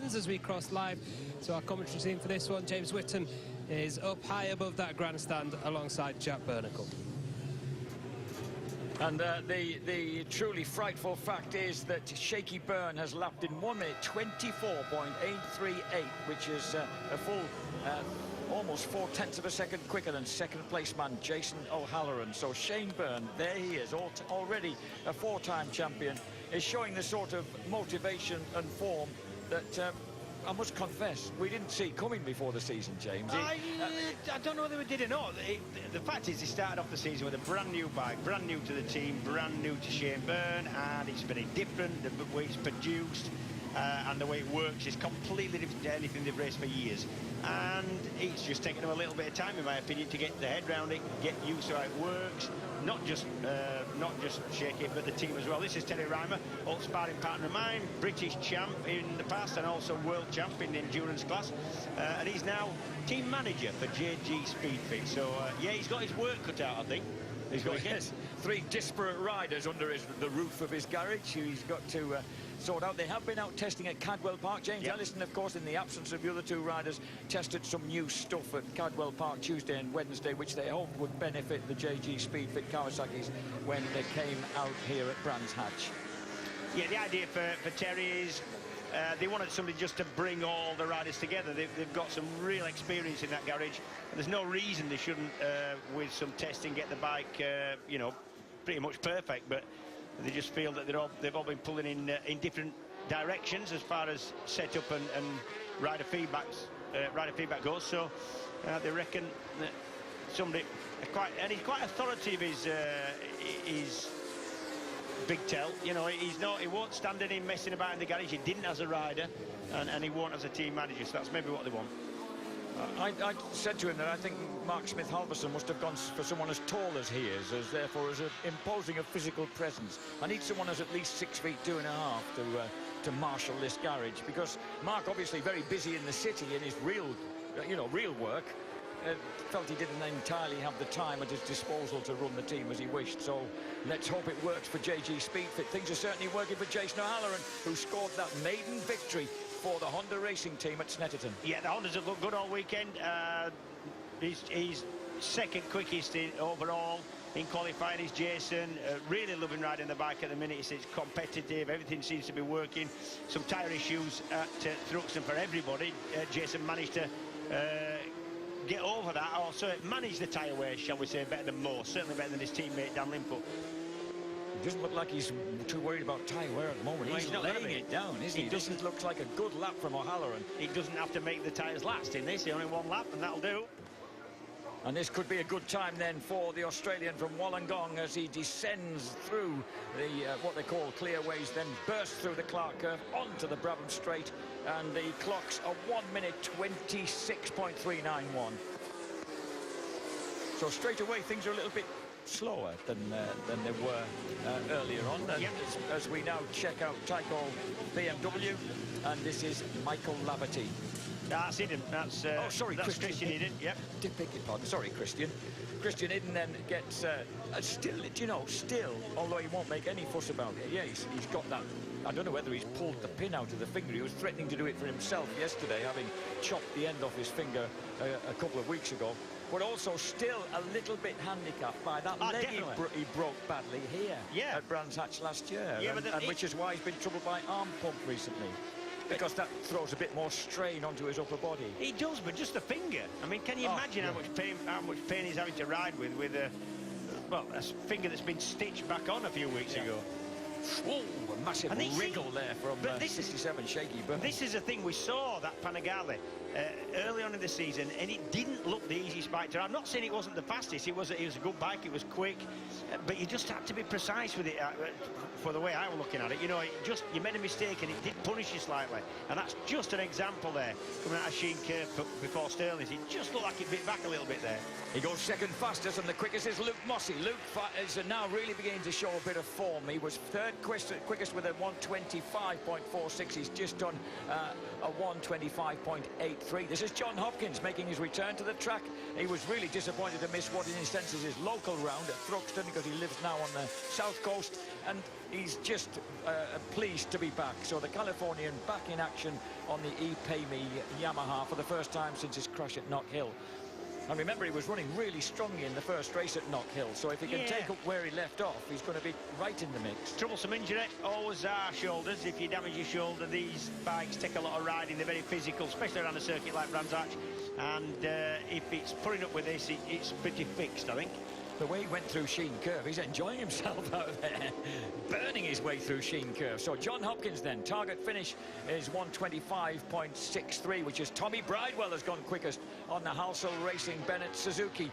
happens as we cross live to our commentary team for this one. James Whitton is up high above that grandstand alongside Jack Bernacle. And the truly frightful fact is that Shaky Byrne has lapped in 1 minute 24.838, which is a full almost 4/10 of a second quicker than second place man Jason O'Halloran. So Shane Byrne, there he is, already a 4-time champion, is showing the sort of motivation and form that I must confess we didn't see coming before the season, James. I don't know whether we did or not. The fact is, he started off the season with a brand new bike, brand new to the team, brand new to Shane Byrne, and it's very different. The way it's produced and the way it works is completely different to anything they've raced for years. And it's just taken them a little bit of time, in my opinion, to get their head around it, get used to how it works. Not just Shaky, but the team as well. This is Terry Reimer, old sparring partner of mine, British champ in the past and also world champ in the endurance class. And he's now team manager for JG Speedfit. So, yeah, he's got his work cut out, I think. He's got 3 disparate riders under the roof of his garage who he's got to sort out. They have been out testing at Cadwell Park. James Ellison, of course, in the absence of the other 2 riders, tested some new stuff at Cadwell Park Tuesday and Wednesday, which they hoped would benefit the JG Speedfit Kawasaki's when they came out here at Brands Hatch. Yeah, the idea for Terry is they wanted somebody just to bring all the riders together. They've got some real experience in that garage, and there's no reason they shouldn't, with some testing, get the bike, you know, pretty much perfect. But they just feel that they've all been pulling in different directions as far as setup and rider feedback goes. So they reckon that somebody and he's quite authoritative. His Big Tell, you know, he won't stand in messing about in the garage. He didn't as a rider, and he won't as a team manager. So that's maybe what they want. I said to him that I think Mark Smith-Halverson must have gone for someone as tall as he is, therefore as imposing a physical presence. I need someone who's at least 6 feet 2.5 to marshal this garage, because Mark, obviously very busy in the city in his real work, felt he didn't entirely have the time at his disposal to run the team as he wished. So let's hope it works for JG Speedfit. Things are certainly working for Jason O'Halloran, who scored that maiden victory for the Honda racing team at Snetterton. Yeah, the Hondas have looked good all weekend. He's second quickest overall in qualifying is Jason. Really loving riding the bike at the minute. It's competitive, everything seems to be working. Some tyre issues at Thruxton for everybody. Jason managed to get over that, also manage the tyre wear, shall we say, better than most, certainly better than his teammate Dan Limput. It doesn't look like he's too worried about tyre wear at the moment. Well, he's not laying it down, is he? It doesn't look like a good lap from O'Halloran. He doesn't have to make the tyres last in this. He only 1 lap, and that'll do. And this could be a good time then for the Australian from Wollongong as he descends through the what they call clearways, then bursts through the Clark curve onto the Brabham Straight, and the clocks are 1 minute 26.391. So straight away things are a little bit slower than they were earlier on. And as we now check out Tyco BMW, and this is Michael Laverty. That's Eden. That's oh, sorry, that's Christian Eden. Yep. Beg your pardon. Sorry, Christian. Christian Eden then gets still, you know, although he won't make any fuss about it. Yeah, he's got that. I don't know whether he's pulled the pin out of the finger. He was threatening to do it for himself yesterday, having chopped the end off his finger a couple of weeks ago. But also still a little bit handicapped by that leg he broke badly here at Brands Hatch last year, and which is why he's been troubled by arm pump recently. Because that throws a bit more strain onto his upper body. He does, but just the finger. I mean, can you imagine how much pain he's having to ride with a finger that's been stitched back on a few weeks ago? Oh, a massive wriggle there from 67 Shaky Byrne. This is the thing, we saw that Panigale early on in the season, and it didn't look the easiest bike to ride. I'm not saying it wasn't the fastest, it was a good bike, it was quick, but you just had to be precise with it for the way I was looking at it. You know, you made a mistake and it did punish you slightly, and that's just an example there. Coming out of Sheen Curve before Stirling's, it just looked like it bit back a little bit there. He goes second fastest, and the quickest is Luke Mossey. Luke is now really beginning to show a bit of form. He was third quickest with a 1:25.46. He's just done a 1:25.83 3. This is John Hopkins making his return to the track. He was really disappointed to miss what in his sense is his local round at Thruxton, because he lives now on the south coast, and he's just pleased to be back. So the Californian back in action on the ePayMe Yamaha for the first time since his crash at Knock Hill. And remember, he was running really strongly in the first race at Knock Hill, so if he can take up where he left off, he's going to be right in the mix. Troublesome injury always are shoulders. If you damage your shoulder, these bikes take a lot of riding. They're very physical, especially around a circuit like Brands Hatch. And if it's putting up with this, it's pretty fixed, I think. The way he went through Sheen Curve, he's enjoying himself out there, burning his way through Sheen Curve. So John Hopkins then, target finish is 1:25.63, which is Tommy Bridewell has gone quickest on the Halsell Racing Bennett Suzuki.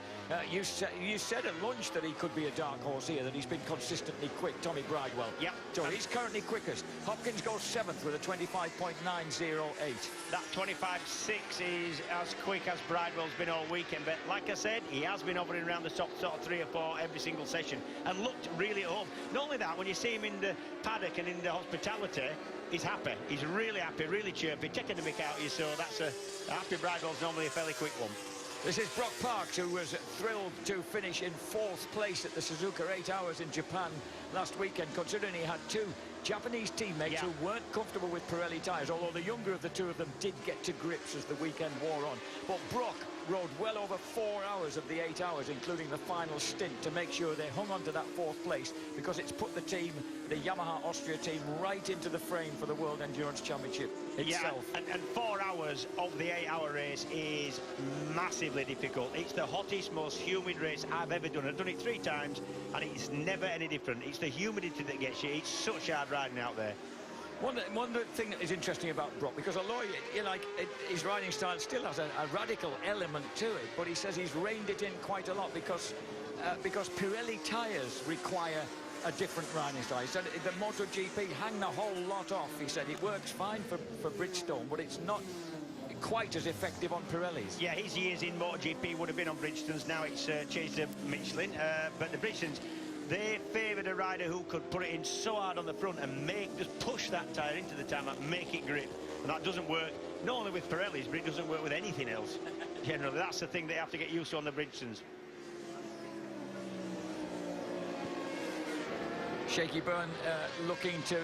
You said at lunch that he could be a dark horse here, that he's been consistently quick, Tommy Bridewell. Yep. So he's currently quickest. Hopkins goes 7th with a 25.908. That 25.6 is as quick as Bridewell's been all weekend, but like I said, he has been hovering around the top sort of 3 or 4 every single session and looked really at home. Not only that, when you see him in the paddock and in the hospitality, he's happy. He's really happy, really chirpy, taking the mick out of you, so that's a happy. Bridewell's normally a fairly quick one. This is Brock Parks, who was thrilled to finish in 4th place at the Suzuka 8 Hours in Japan last weekend, considering he had 2 Japanese teammates who weren't comfortable with Pirelli tyres, although the younger of the 2 of them did get to grips as the weekend wore on. But Brock rode well over 4 hours of the 8 hours, including the final stint, to make sure they hung on to that 4th place, because it's put the team, the Yamaha Austria team, right into the frame for the World Endurance Championship itself. Yeah, and 4 hours of the 8 hour race is massively difficult. It's the hottest, most humid race I've ever done. I've done it 3 times, and it's never any different. It's the humidity that gets you. It's such hard riding out there. One thing that is interesting about Brock, because although his riding style still has a radical element to it, but he says he's reined it in quite a lot because Pirelli tyres require a different riding style. He said the MotoGP hang the whole lot off. He said it works fine for Bridgestone, but it's not quite as effective on Pirellis. Yeah, his years in MotoGP would have been on Bridgestones. Now it's changed to Michelin, but the Bridgestones, they favoured a rider who could put it in so hard on the front and just push that tyre into the tarmac and make it grip. And that doesn't work, not only with Pirellis, but it doesn't work with anything else. Generally, that's the thing they have to get used to on the Bridgestones. Shaky Byrne looking to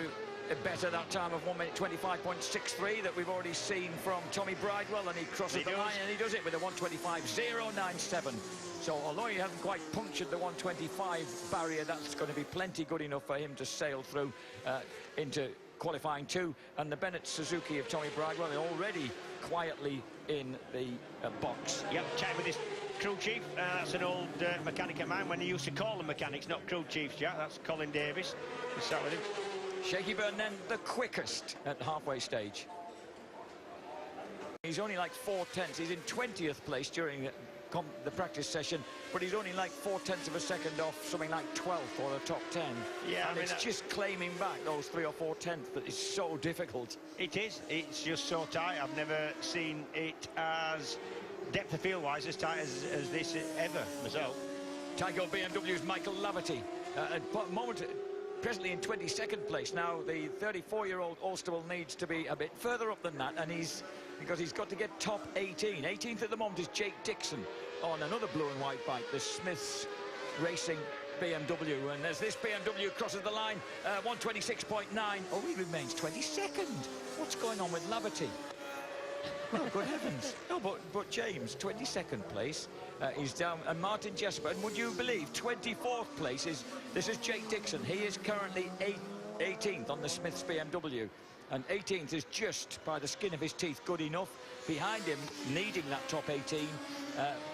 better that time of 1:25.63 that we've already seen from Tommy Bridewell, and he crosses the line, and he does it with a 1:25.097. So although he hasn't quite punctured the 1:25 barrier, that's going to be plenty good enough for him to sail through into qualifying 2. And the Bennett Suzuki of Tommy Bridewell already quietly in the box. Yep, chat with his crew chief. That's an old mechanic of mine when they used to call them mechanics, not crew chiefs, Jack. That's Colin Davis. We sat with him. Shaky Byrne then the quickest at the halfway stage. He's only like 4/10. He's in 20th place during the practice session, but he's only like 4/10 of a second off something like 12th or the top 10. Yeah, and it's just claiming back those 3 or 4/10 that is so difficult. It is. It's just so tight. I've never seen it as depth of field wise as tight as this ever myself. Tyco BMW's Michael Laverty at moment presently in 22nd place. Now the 34-year-old Ulster needs to be a bit further up than that, and because he's got to get top 18. 18th at the moment is Jake Dixon on another blue and white bike, the Smiths Racing BMW, and as this BMW crosses the line, 1:26.9. Oh, he remains 22nd. What's going on with Laverty? Oh, good heavens. No, but James, 22nd place, is down, and Martin Jesper, and would you believe 24th place this is Jake Dixon. He is currently 18th on the Smiths BMW, and 18th is just by the skin of his teeth good enough. Behind him, needing that top 18,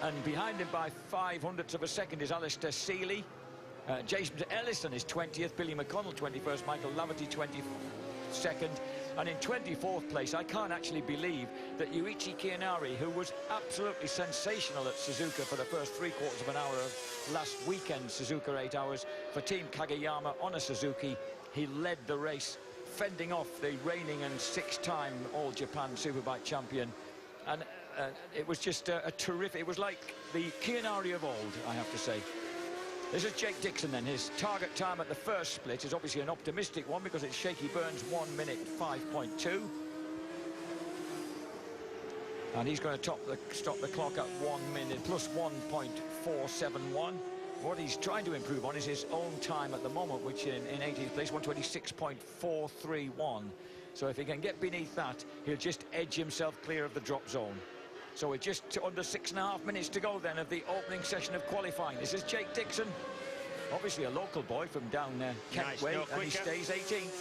and behind him by 0.05 of a second is Alistair Seeley. Jason Ellison is 20th, Billy McConnell 21st, Michael Laverty 22nd. And in 24th place, I can't actually believe that Yuichi Kianari, who was absolutely sensational at Suzuka for the first 3/4 of an hour of last weekend's Suzuka 8 Hours for Team Kageyama on a Suzuki, he led the race, fending off the reigning and 6-time All-Japan Superbike champion. And it was just a terrific... It was like the Kianari of old, I have to say. This is Jake Dixon then. His target time at the first split is obviously an optimistic one because it's Shaky Byrne's 1:05.2. And he's going to stop the clock at 1 minute plus 1.471. What he's trying to improve on is his own time at the moment, which in 18th place, 126.431. So if he can get beneath that, he'll just edge himself clear of the drop zone. So we're just under 6.5 minutes to go then of the opening session of qualifying. This is Jake Dixon, obviously a local boy from down Kent Nice, way, no and he stays 18th,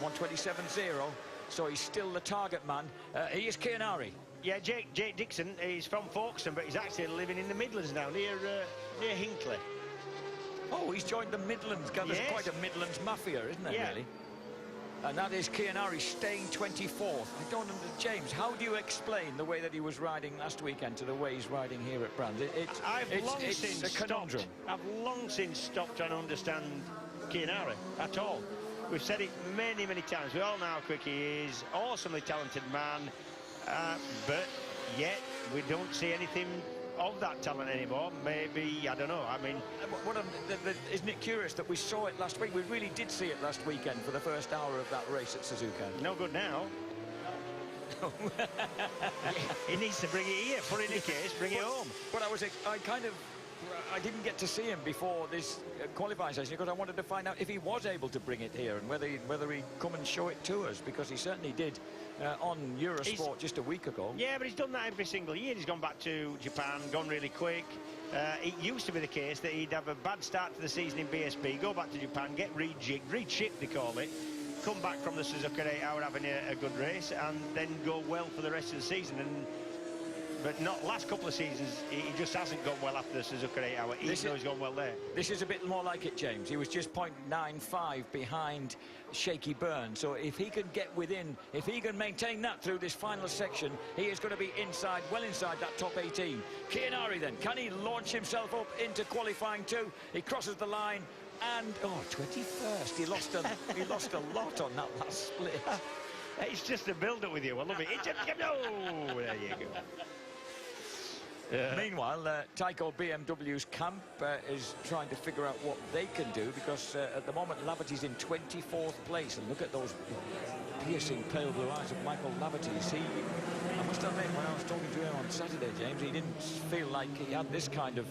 127.0. So he's still the target man. He is Kianari. Yeah, Jake Dixon is from Folkestone, but he's actually living in the Midlands now, near Hinckley. Oh, he's joined the Midlands. God, there's Yes. quite a Midlands mafia, isn't there, Yeah. really? And that is Kianari staying 24th. I don't understand, James, how do you explain the way that he was riding last weekend to the way he's riding here at Brands? It's a conundrum. I've long since stopped trying to understand Kianari at all. We've said it many, many times. We all know how quick he is, awesomely talented man, but yet we don't see anything of that talent anymore. Maybe, I don't know, I mean... Isn't it curious that we saw it last week? We really did see it last weekend for the first hour of that race at Suzuka. No good now. He needs to bring it here, put it in a case, bring it home. But I didn't get to see him before this qualifying session because I wanted to find out if he was able to bring it here and whether he'd come and show it to us, because he certainly did on Eurosport just a week ago. Yeah, but he's done that every single year. He's gone back to Japan, gone really quick. It used to be the case that he'd have a bad start to the season in BSB, go back to Japan, get rejigged, reshipped they call it, come back from the Suzuka 8 Hour having a good race, and then go well for the rest of the season. But not last couple of seasons, he just hasn't gone well after the Suzuka 8 Hour, even though he's gone well there. This is a bit more like it, James. He was just 0.95 behind Shaky Byrne. So if he can get within, if he can maintain that through this final section, he is going to be inside, well inside that top 18. Kianari then, can he launch himself up into qualifying too? He crosses the line and, 21st. He lost a lot on that last split. It's just a build-up with you. I love it. No, there you go. Meanwhile, Tyco BMW's camp is trying to figure out what they can do, because at the moment Laverty's in 24th place, and look at those piercing pale blue eyes of Michael Laverty. I must admit, when I was talking to him on Saturday, James, he didn't feel like he had this kind of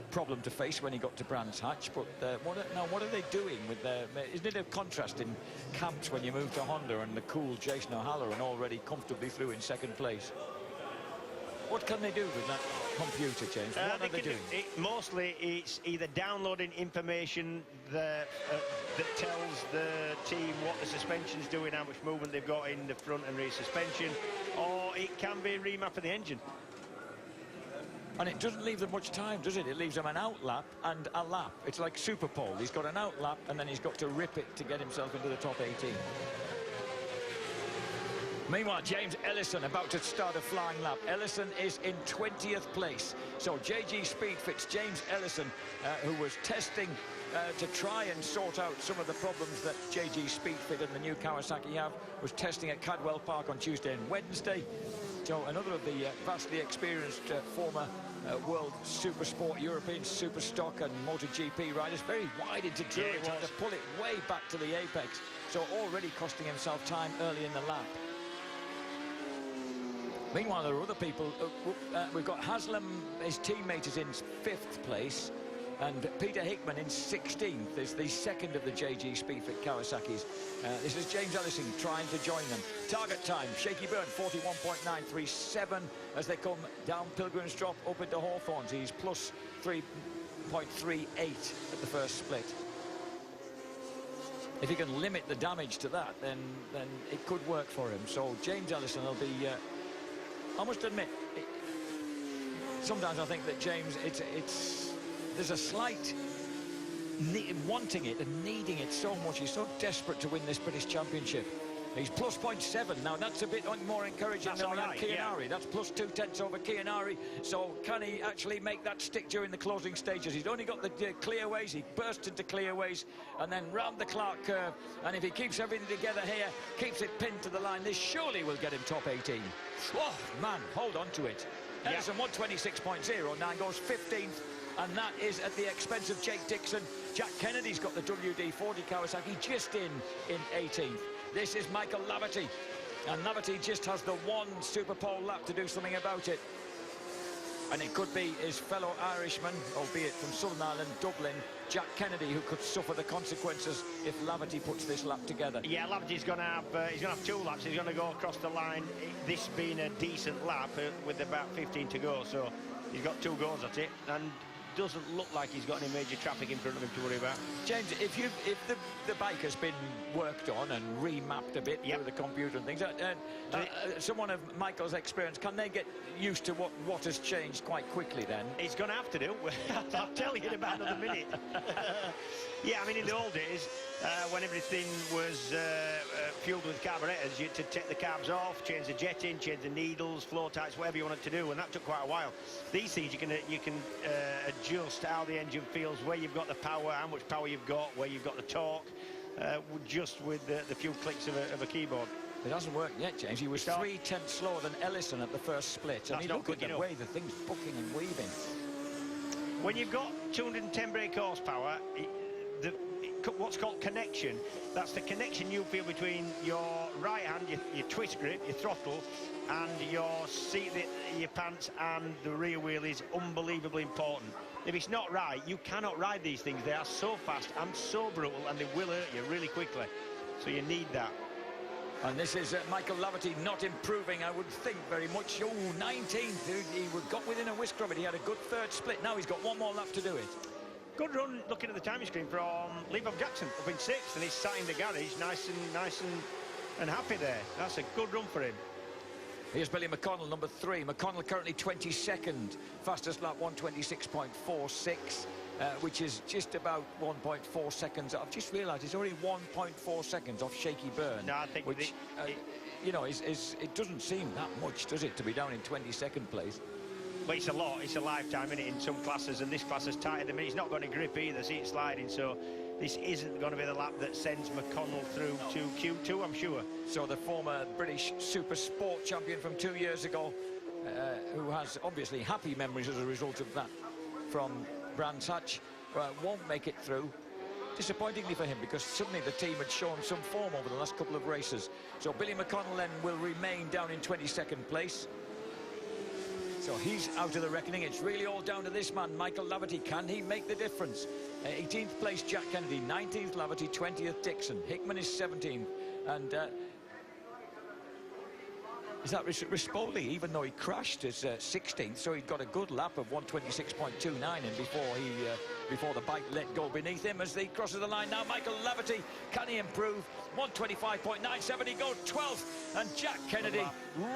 problem to face when he got to Brands Hatch. But what are they doing with their... Isn't it a contrast in camps when you move to Honda and the cool Jason O'Halloran already comfortably through in second place? What can they do with that computer, James? What are they doing? Mostly it's either downloading information that tells the team what the suspension's doing, how much movement they've got in the front and rear suspension, or it can be remapping the engine. And it doesn't leave them much time, does it? It leaves them an out lap and a lap. It's like Super Pole. He's got an out lap and then he's got to rip it to get himself into the top 18. Meanwhile, James Ellison about to start a flying lap. Ellison is in 20th place. So JG Speedfit's James Ellison, who was testing to try and sort out some of the problems that JG Speedfit and the new Kawasaki have, was testing at Cadwell Park on Tuesday and Wednesday. So another of the vastly experienced former World Super Sport, European Super Stock and MotoGP riders, very wide into Druid, trying to pull it way back to the apex. So already costing himself time early in the lap. Meanwhile, there are other people. We've got Haslam, his teammate, is in 5th place, and Peter Hickman in 16th is the second of the JG Speedfit Kawasaki's. This is James Ellison trying to join them. Target time, Shaky Byrne, 41.937 as they come down Pilgrim's Drop up into Hawthorns. He's plus 3.38 at the first split. If he can limit the damage to that, then it could work for him. So James Ellison will be... I must admit, sometimes I think that James, there's a slight wanting it and needing it so much. He's so desperate to win this British Championship. He's plus 0.7 now. That's a bit more encouraging than Kianari. Yeah. That's plus 0.2 over Kianari. So can he actually make that stick during the closing stages? He's only got the clearways. He burst into clearways and then round the Clark curve. And if he keeps everything together here, keeps it pinned to the line, this surely will get him top 18. Oh, man, hold on to it. Ellison 126.09 goes 15th. And that is at the expense of Jake Dixon. Jack Kennedy's got the WD-40 Kawasaki just in 18th. This is Michael Laverty. And Laverty just has the one Super Pole lap to do something about it. And it could be his fellow Irishman, albeit from Southern Ireland, Dublin, Jack Kennedy, who could suffer the consequences if Laverty puts this lap together. Yeah, Laverty's going to have 2 laps. He's going to go across the line, this being a decent lap with about 15 to go. So he's got 2 goes at it, and doesn't look like he's got any major traffic in front of him to worry about. James, if the bike has been worked on and remapped a bit through the computer and things, someone of Michael's experience, can they get used to what has changed quite quickly then? He's going to have to do. I'll tell you in about another minute. Yeah, I mean, in the old days, when everything was fueled with carburetors, you had to take the carbs off, change the jetting, change the needles, flow types, whatever you wanted to do, and that took quite a while. These things, you can adjust how the engine feels, where you've got the power, how much power you've got, where you've got the torque, just with the few clicks of a keyboard. It hasn't worked yet, James. He was 3/10 slower than Ellison at the first split. And look at the way the thing's booking and weaving. When you've got 210 brake horsepower, what's called connection, that's the connection you feel between your right hand, your twist grip, your throttle, and your seat, your pants, and the rear wheel is unbelievably important. If it's not right, you cannot ride these things. They are so fast and so brutal, and they will hurt you really quickly. So you need that. And this is Michael Laverty not improving, I would think, very much. Oh, 19th. He got within a whisker of it. He had a good third split. Now he's got one more lap to do it. Good run, looking at the timing screen, from Levi Jackson up in 6th, and he's sat in the garage nice and happy there. That's a good run for him. Here's Billy McConnell, number 3. McConnell currently 22nd. Fastest lap, 1:26.46. Which is just about 1.4 seconds. I've just realised it's already 1.4 seconds off Shaky Byrne. No, I think which, you know, it doesn't seem that much, does it, to be down in 22nd place? But it's a lot. It's a lifetime, isn't it, in some classes, and this class is tighter than me. He's not got any grip either, see it sliding, so this isn't going to be the lap that sends McConnell through to Q2, I'm sure. So the former British Super Sport champion from 2 years ago, who has obviously happy memories as a result of that from Brands Hatch, won't make it through. Disappointingly for him, because suddenly the team had shown some form over the last couple of races. So Billy McConnell then will remain down in 22nd place. So he's out of the reckoning. It's really all down to this man, Michael Laverty. Can he make the difference? 18th place, Jack Kennedy. 19th, Laverty. 20th, Dixon. Hickman is 17th. And is that Rispoli, even though he crashed, is 16th, so he'd got a good lap of 1:26.29, and before the bike let go beneath him as he crosses the line. Now Michael Laverty, can he improve? 1:25.97, he goes 12th, and Jack Kennedy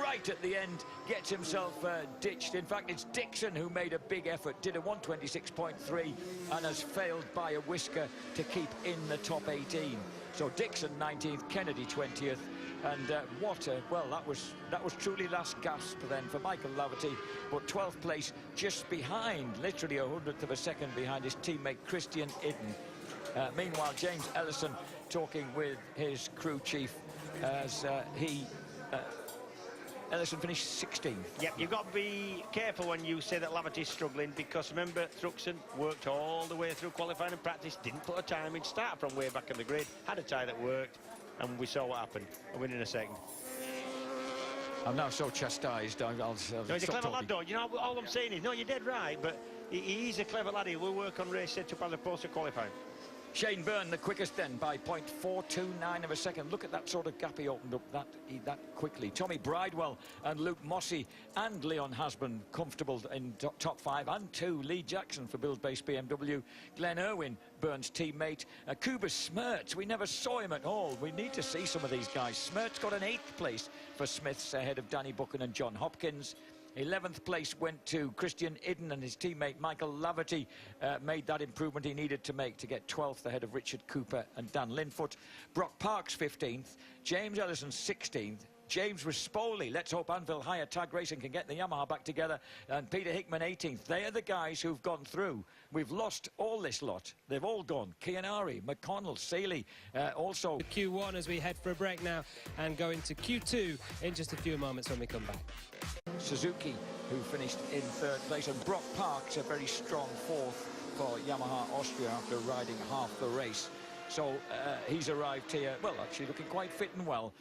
right at the end gets himself ditched. In fact, it's Dixon who made a big effort, did a 1:26.3 and has failed by a whisker to keep in the top 18. So Dixon 19th, Kennedy 20th. And well, that was truly last gasp then for Michael Laverty, but 12th place, just behind, literally 100th of a second behind his teammate Christian Idden. Meanwhile, James Ellison talking with his crew chief as Ellison finished 16th. Yep, you've got to be careful when you say that Laverty's struggling, because remember, Thruxton worked all the way through qualifying and practice, didn't put a time in, started from way back in the grid, had a tyre that worked, and we saw what happened. I'll win in a second. I'm now so chastised. I'll no, he's a clever lad, though. You know, all I'm saying is, no, you're dead right, but he's a clever lad. He will work on race setup as opposed to qualifying. Shane Byrne, the quickest then, by 0.429 of a second. Look at that sort of gap he opened up that quickly. Tommy Bridewell and Luke Mossey and Leon Hasbun comfortable in top 5, and 2. Lee Jackson for Build-Based BMW. Glenn Irwin, Byrne's teammate. Kuba Smertz, we never saw him at all. We need to see some of these guys. Smertz got an 8th place for Smiths ahead of Danny Buchan and John Hopkins. 11th place went to Christian Idden, and his teammate Michael Laverty made that improvement he needed to make to get 12th ahead of Richard Cooper and Dan Linfoot. Brock Parks 15th, James Ellison 16th, James Rispoli, let's hope Anvil Higher Tag Racing can get the Yamaha back together, and Peter Hickman 18th. They are the guys who've gone through. We've lost all this lot. They've all gone. Kianari, McConnell, Seeley, also. Q1 as we head for a break now and go into Q2 in just a few moments when we come back. Suzuki, who finished in 3rd place, and Brock Parks, a very strong 4th for Yamaha Austria after riding half the race. So he's arrived here, well, actually looking quite fit and well.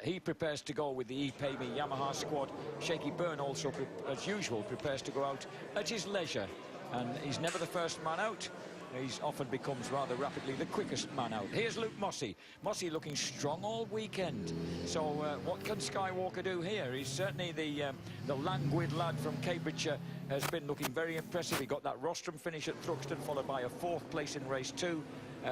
He prepares to go with the ePay Me Yamaha squad. Shaky Byrne also, as usual, prepares to go out at his leisure. And he's never the first man out. He's often becomes rather rapidly the quickest man out. Here's Luke Mossey. Mossey looking strong all weekend. So what can Skywalker do here? He's certainly the languid lad from Cambridgeshire has been looking very impressive. He got that rostrum finish at Thruxton, followed by a 4th place in race 2.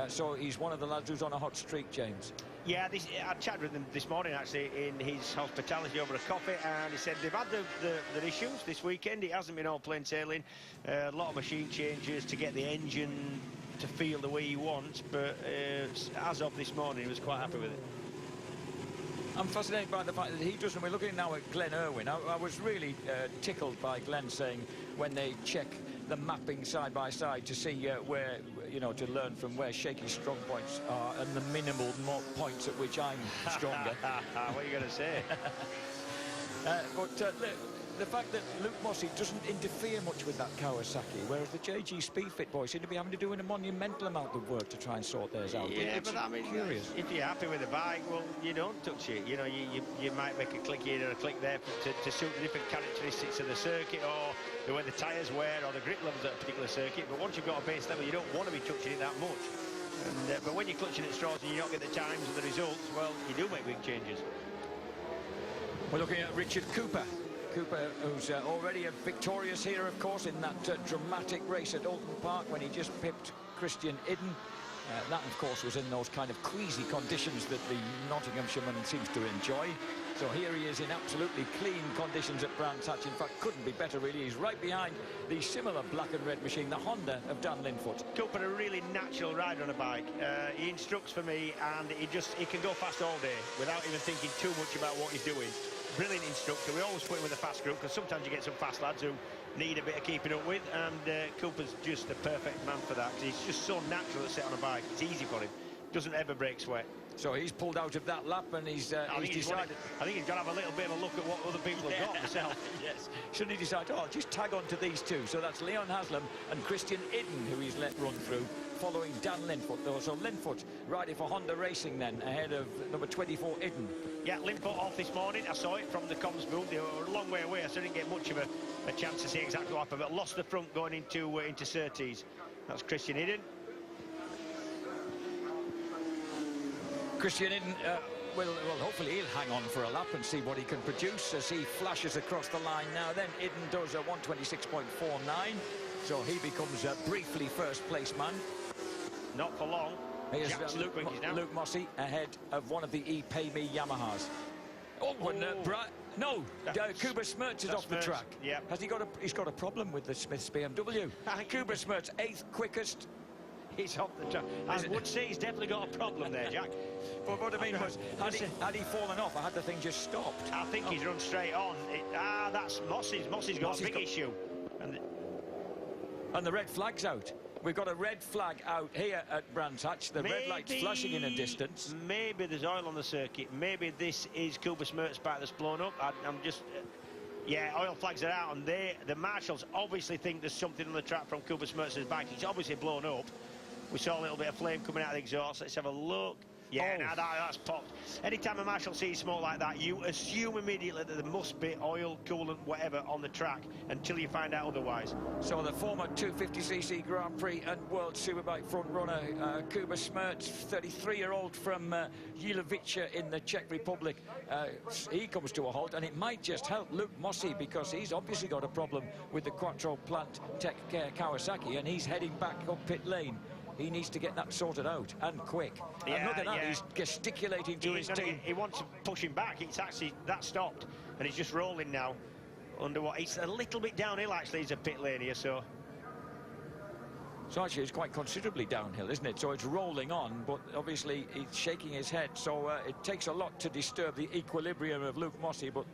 So he's one of the lads who's on a hot streak, James. Yeah, I chatted with him this morning, actually, in his hospitality over a coffee, and he said they've had their issues this weekend. It hasn't been all plain sailing. A lot of machine changes to get the engine to feel the way he wants, but as of this morning, he was quite happy with it. I'm fascinated by the fact that he doesn't. We're looking now at Glenn Irwin. I was really tickled by Glenn saying when they check the mapping side by side to see where, you know, to learn from where Shaky's strong points are and the minimal points at which I'm stronger. What are you going to say? But the fact that Luke Mossey doesn't interfere much with that Kawasaki, whereas the JG Speedfit boys seem to be having to do a monumental amount of work to try and sort theirs out. Yeah, but I mean, curious. If you're happy with the bike, well, you don't touch it. You know, you might make a click here or a click there to suit the different characteristics of the circuit, or the way the tyres wear, or the grip levels at a particular circuit. But once you've got a base level, you don't want to be touching it that much. And, but when you're clutching at straws and you don't get the times and the results, well, you do make big changes. We're looking at Richard Cooper. Cooper, who's already victorious here, of course, in that dramatic race at Alton Park when he just pipped Christian Idden. That, of course, was in those kind of queasy conditions that the Nottinghamshireman seems to enjoy. So here he is in absolutely clean conditions at Brands Hatch. In fact, couldn't be better, really. He's right behind the similar black and red machine, the Honda of Dan Linfoot. Cooper, a really natural rider on a bike. He instructs for me, and he can go fast all day without even thinking too much about what he's doing. Brilliant instructor. We always put him with a fast group, because sometimes you get some fast lads who need a bit of keeping up with, and Cooper's just the perfect man for that, because he's just so natural to sit on a bike. It's easy for him. Doesn't ever break sweat. So he's pulled out of that lap, and he's decided... I think he's got to have a little bit of a look at what other people have got himself. Yes. Shouldn't he decide, oh, I'll just tag on to these two? So that's Leon Haslam and Christian Idden, who he's let run through, following Dan Linfoot, though. So Linfoot riding for Honda Racing then, ahead of number 24, Idden. Yeah, Linfoot off this morning. I saw it from the comms booth. They were a long way away, so I didn't get much of a chance to see exactly what happened, but lost the front going into Surtees. That's Christian Idden. Christian Idden, well, hopefully he'll hang on for a lap and see what he can produce as he flashes across the line now. Then Idden does a 126.49, so he becomes briefly first place man. Not for long. Here's Luke Mossey ahead of one of the ePay Me Yamahas. Oh, when no, Kuba Smerts is off the track. Yeah. He's got a problem with the Smith's BMW. Kuba Smerts, 8th quickest. He's off the track. I would say he's definitely got a problem there, Jack. But what I mean was, had he fallen off, or had the thing just stopped? I think he's run straight on. That's Mossey's. Mossey's got a big issue. And the red flag's out. We've got a red flag out here at Brands Hatch. The red light's flashing in a distance. Maybe there's oil on the circuit. Maybe this is Kuba Smert's bike that's blown up. I'm just... Yeah, oil flags are out, and the marshals obviously think there's something on the track from Kuba Smert's bike. He's obviously blown up. We saw a little bit of flame coming out of the exhaust. Let's have a look. Yeah, now that's popped. Anytime a marshal sees smoke like that, you assume immediately that there must be oil, coolant, whatever on the track until you find out otherwise. So the former 250cc Grand Prix and World Superbike front runner, Kuba Smerts, 33-year-old from Jilovice in the Czech Republic, he comes to a halt, and it might just help Luke Mossey, because he's obviously got a problem with the Quattro Plant Tech Care Kawasaki, and he's heading back up pit lane. He needs to get that sorted out, and quick. Yeah, and look at that, yeah. He's gesticulating to his team. He wants to push him back. It's actually, that stopped, and he's just rolling now. Under what? It's a little bit downhill, actually, he's a pit lane here, so... So actually it's quite considerably downhill, isn't it? So it's rolling on, but obviously he's shaking his head. So it takes a lot to disturb the equilibrium of Luke Mossey, but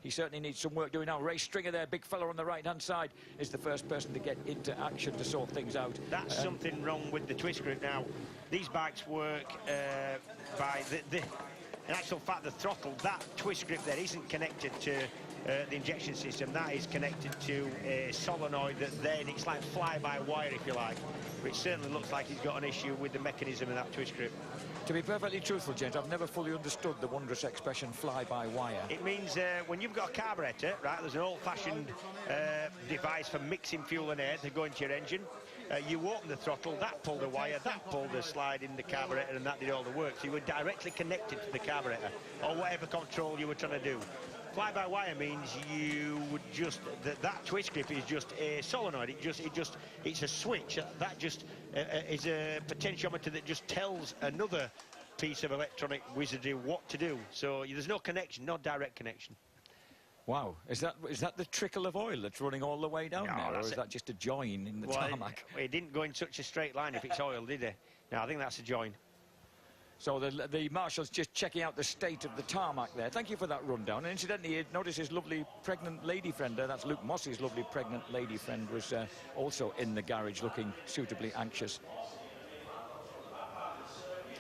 he certainly needs some work doing now. Ray Stringer there, big fella on the right-hand side, is the first person to get into action to sort things out. That's something wrong with the twist grip now. These bikes work by in actual fact, the throttle, that twist grip there isn't connected to the injection system. That is connected to a solenoid that then it's like fly-by-wire, if you like. but it certainly looks like he's got an issue with the mechanism of that twist grip. To be perfectly truthful, James, I've never fully understood the wondrous expression fly-by-wire. It means when you've got a carburettor, right, there's an old-fashioned device for mixing fuel and air to go into your engine. You open the throttle, that pulled the wire, that pulled the slide in the carburettor, and that did all the work. So you were directly connected to the carburettor, or whatever control you were trying to do. Fly-by-wire means you would just that twist grip is just a solenoid. It's a switch that just is a potentiometer that just tells another piece of electronic wizardry what to do. So there's no connection, no direct connection. Wow, is that the trickle of oil that's running all the way down there, or is that just a join in the tarmac? It didn't go in such a straight line if it's oil, did it? No, I think that's a join. So the marshal's just checking out the state of the tarmac there. Thank you for that rundown. And incidentally, notice his lovely pregnant lady friend there. That's Luke Moss's lovely pregnant lady friend was also in the garage looking suitably anxious.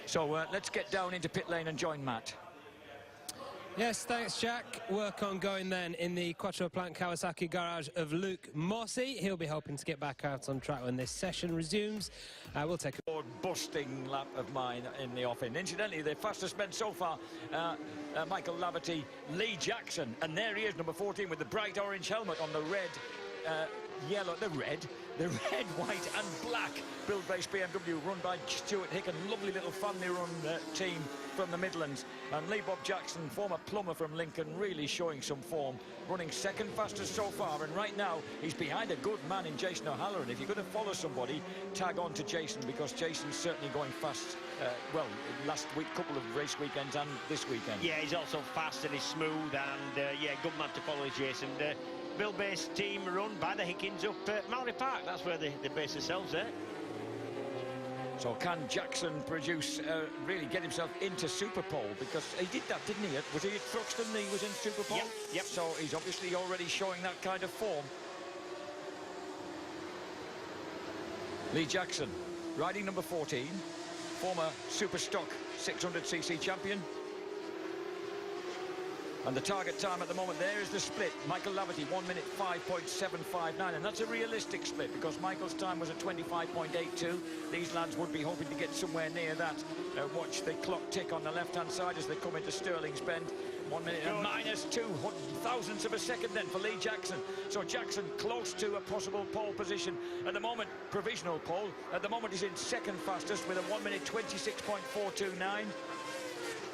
So let's get down into pit lane and join Matt. Yes, thanks, Jack. Work on going then in the Quattroplant Kawasaki garage of Luke Mossy. He'll be hoping to get back out on track when this session resumes. We'll take a busting lap of mine in the offing. Incidentally, the fastest men so far, Michael Laverty, Lee Jackson, and there he is, number 14, with the bright orange helmet on the red, red, white and black build-based BMW run by Stuart Hicken. Lovely little family-run team from the Midlands. And Lee Bob Jackson, former plumber from Lincoln, really showing some form, running second fastest so far. And right now, he's behind a good man in Jason O'Halloran. If you're going to follow somebody, tag on to Jason, because Jason's certainly going fast. Well, last week, couple of race weekends and this weekend. Yeah, he's also fast and he's smooth, and yeah, good man to follow is Jason. Build-based team run by the Hickins up at Mallory Park. That's where they base themselves there. So can Jackson produce, really get himself into Superpole? Because he did that, didn't he? Was he at Thruxton? He was in Superpole? Yep. So he's obviously already showing that kind of form. Lee Jackson, riding number 14, former Super Stock 600cc champion. And the target time at the moment there is the split. Michael Laverty, 1 minute 5.759, and that's a realistic split because Michael's time was at 25.82. These lads would be hoping to get somewhere near that. Watch the clock tick on the left-hand side as they come into Stirling's Bend. 1 minute and minus 2 thousandths of a second then for Lee Jackson. So Jackson close to a possible pole position. At the moment, provisional pole. At the moment, he's in second fastest with a 1 minute 26.429.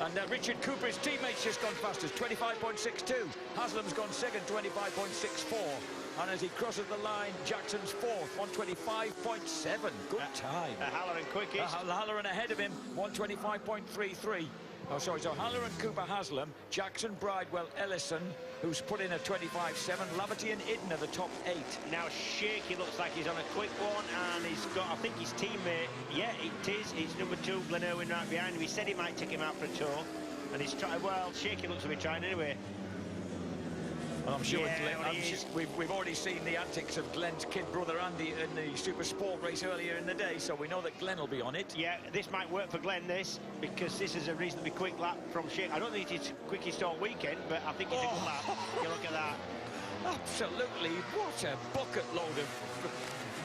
And Richard Cooper, his teammate's just gone fastest, 25.62. Haslam's gone second, 25.64. And as he crosses the line, Jackson's fourth, 125.7. Good time. Halloran quickest. Halloran ahead of him, 125.33. Oh, sorry, so Halloran, Cooper, Haslam, Jackson, Bridewell, Ellison, who's put in a 25.7. Laverty and Idden are the top 8. Now, Shaky looks like he's on a quick one, and he's got, I think, his teammate. Yeah, it is. It's number 2, Glenn Irwin, right behind him. He said he might take him out for a tour, and he's trying. Well, Shaky looks to be trying anyway. Well, I'm sure, Yeah, we've already seen the antics of Glenn's kid brother Andy in the Super Sport race earlier in the day, so we know that Glenn will be on it. Yeah, this might work for Glenn, this, because this is a reasonably quick lap from Shaky. I don't think it's quickest all weekend, but I think it's a good lap. You look at that. Absolutely, what a bucket load of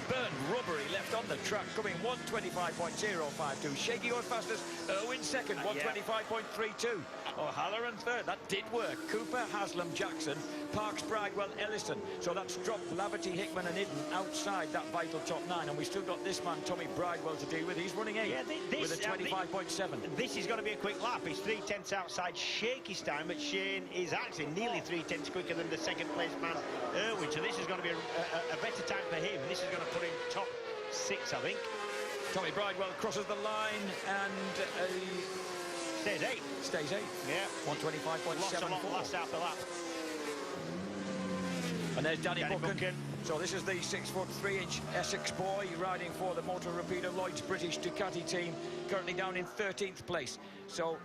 burned rubber he left on the track, coming 125.052. Shaky going fastest, Irwin second, 125.32. O'Halloran third, that did work. Cooper, Haslam, Jackson, Parks, Bridewell, Ellison. So that's dropped Laverty, Hickman and Idden outside that vital top 9. And we've still got this man, Tommy Bridewell, to deal with. He's running 8 with a 25.7. This is going to be a quick lap. He's 3/10 outside Shaky's time, but Shane is actually nearly 3/10 quicker than the second place man, Irwin. So this is going to be a better time for him. This is going to put him top 6, I think. Tommy Bridewell crosses the line and stays 8. Stays 8. Yeah. 125.74. Last half the lap. And there's Danny Buchan. So this is the 6'3" Essex boy riding for the Motor Rapido Lloyd's British Ducati team, currently down in 13th place. So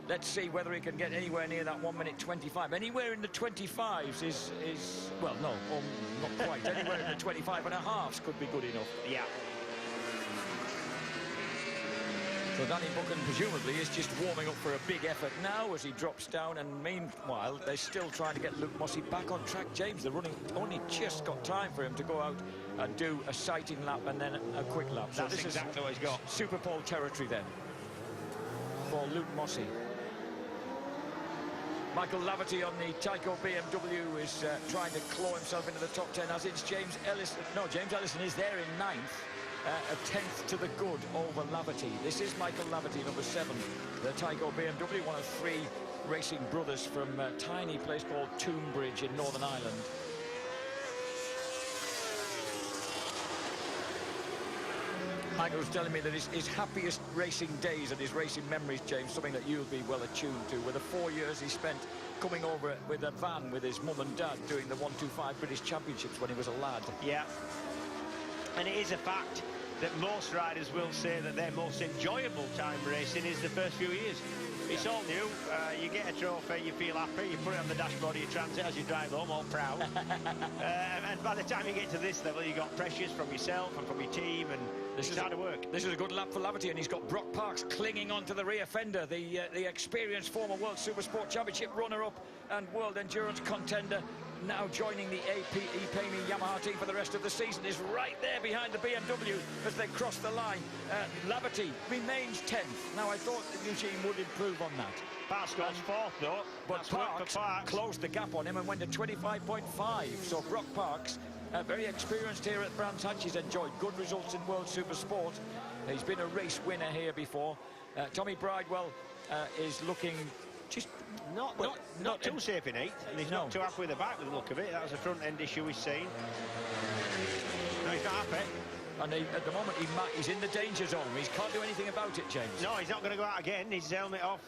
let's see whether he can get anywhere near that 1 minute 25. Anywhere in the 25s is well, no, not quite. Anywhere in the 25 and a halves could be good enough. Yeah. So Danny Buchan presumably is just warming up for a big effort now as he drops down, and meanwhile they're still trying to get Luke Mossey back on track. James, the running only just got time for him to go out and do a sighting lap and then a quick lap. So That's this exactly is what he's got. Super Pole territory then for Luke Mossey. Michael Laverty on the Tyco BMW is trying to claw himself into the top 10, as is James Ellison. No, James Ellison is there in 9th. A 10th to the good over Laverty. This is Michael Laverty, number 7. The Tyco BMW, one of 3 racing brothers from a tiny place called Tombridge in Northern Ireland. Michael was telling me that his happiest racing days and his racing memories, James, something that you'll be well attuned to, were the 4 years he spent coming over with a van with his mum and dad doing the 125 British Championships when he was a lad. Yeah. And it is a fact that most riders will say that their most enjoyable time racing is the first few years. It's all new. You get a trophy, you feel happy, you put it on the dashboard of your Transit as you drive home, all proud. And by the time you get to this level, you've got pressures from yourself and from your team, and it's hard to work. This is a good lap for Laverty, and he's got Brock Parks clinging onto the rear fender, the experienced former World Supersport Championship runner-up and World Endurance contender, now joining the EPAME Yamaha team for the rest of the season, is right there behind the BMW as they cross the line. Laverty remains 10th. Now, I thought Eugene would improve on that. Parks goes 4th, though. But Parks closed the gap on him and went to 25.5. So Brock Parks, very experienced here at Brands Hatch. He's enjoyed good results in World Supersport. He's been a race winner here before. Tommy Bridewell is looking just not too safe in 8th, and he's not too happy with the back with the look of it. That was a front end issue he's seen. No, he's not happy. And at the moment he's in the danger zone. He can't do anything about it, James. No, he's not going to go out again. His helmet off,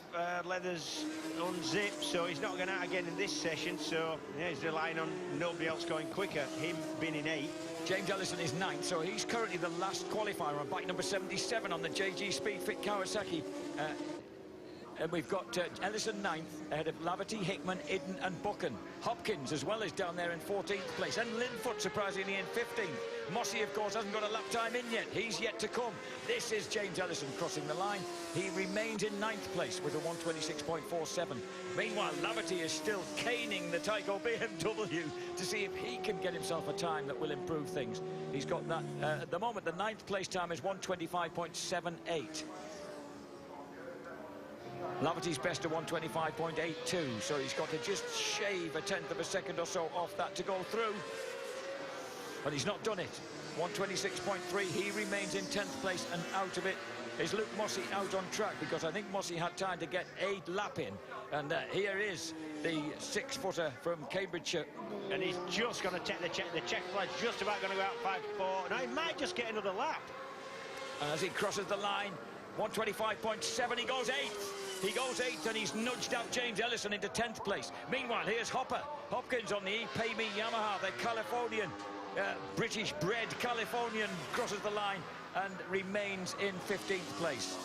leathers unzipped, so he's not going out again in this session. So yeah, he's relying on nobody else going quicker, him being in 8th. James Ellison is 9th, so he's currently the last qualifier on bike number 77 on the JG Speedfit Kawasaki. And we've got Ellison 9th, ahead of Laverty, Hickman, Idden and Buchan. Hopkins as well is down there in 14th place. And Linfoot surprisingly in 15th. Mossey, of course, hasn't got a lap time in yet. He's yet to come. This is James Ellison crossing the line. He remains in 9th place with a 126.47. Meanwhile, Laverty is still caning the Tyco BMW to see if he can get himself a time that will improve things. He's got that, at the moment, the 9th place time is 125.78. Laverty's best at 125.82, so he's got to just shave a 10th of a second or so off that to go through. But he's not done it. 126.3, he remains in 10th place, and out of it is Luke Mossey out on track, because I think Mossey had time to get a lap in. And here is the 6-footer from Cambridgeshire. And he's just going to take the check. The check flag's just about going to go out 5-4. Now he might just get another lap. And as he crosses the line, 125.7, he goes 8th. He goes 8th, and he's nudged out James Ellison into 10th place. Meanwhile, here's Hopkins on the EPAME Yamaha, the Californian, British-bred Californian, crosses the line and remains in 15th place.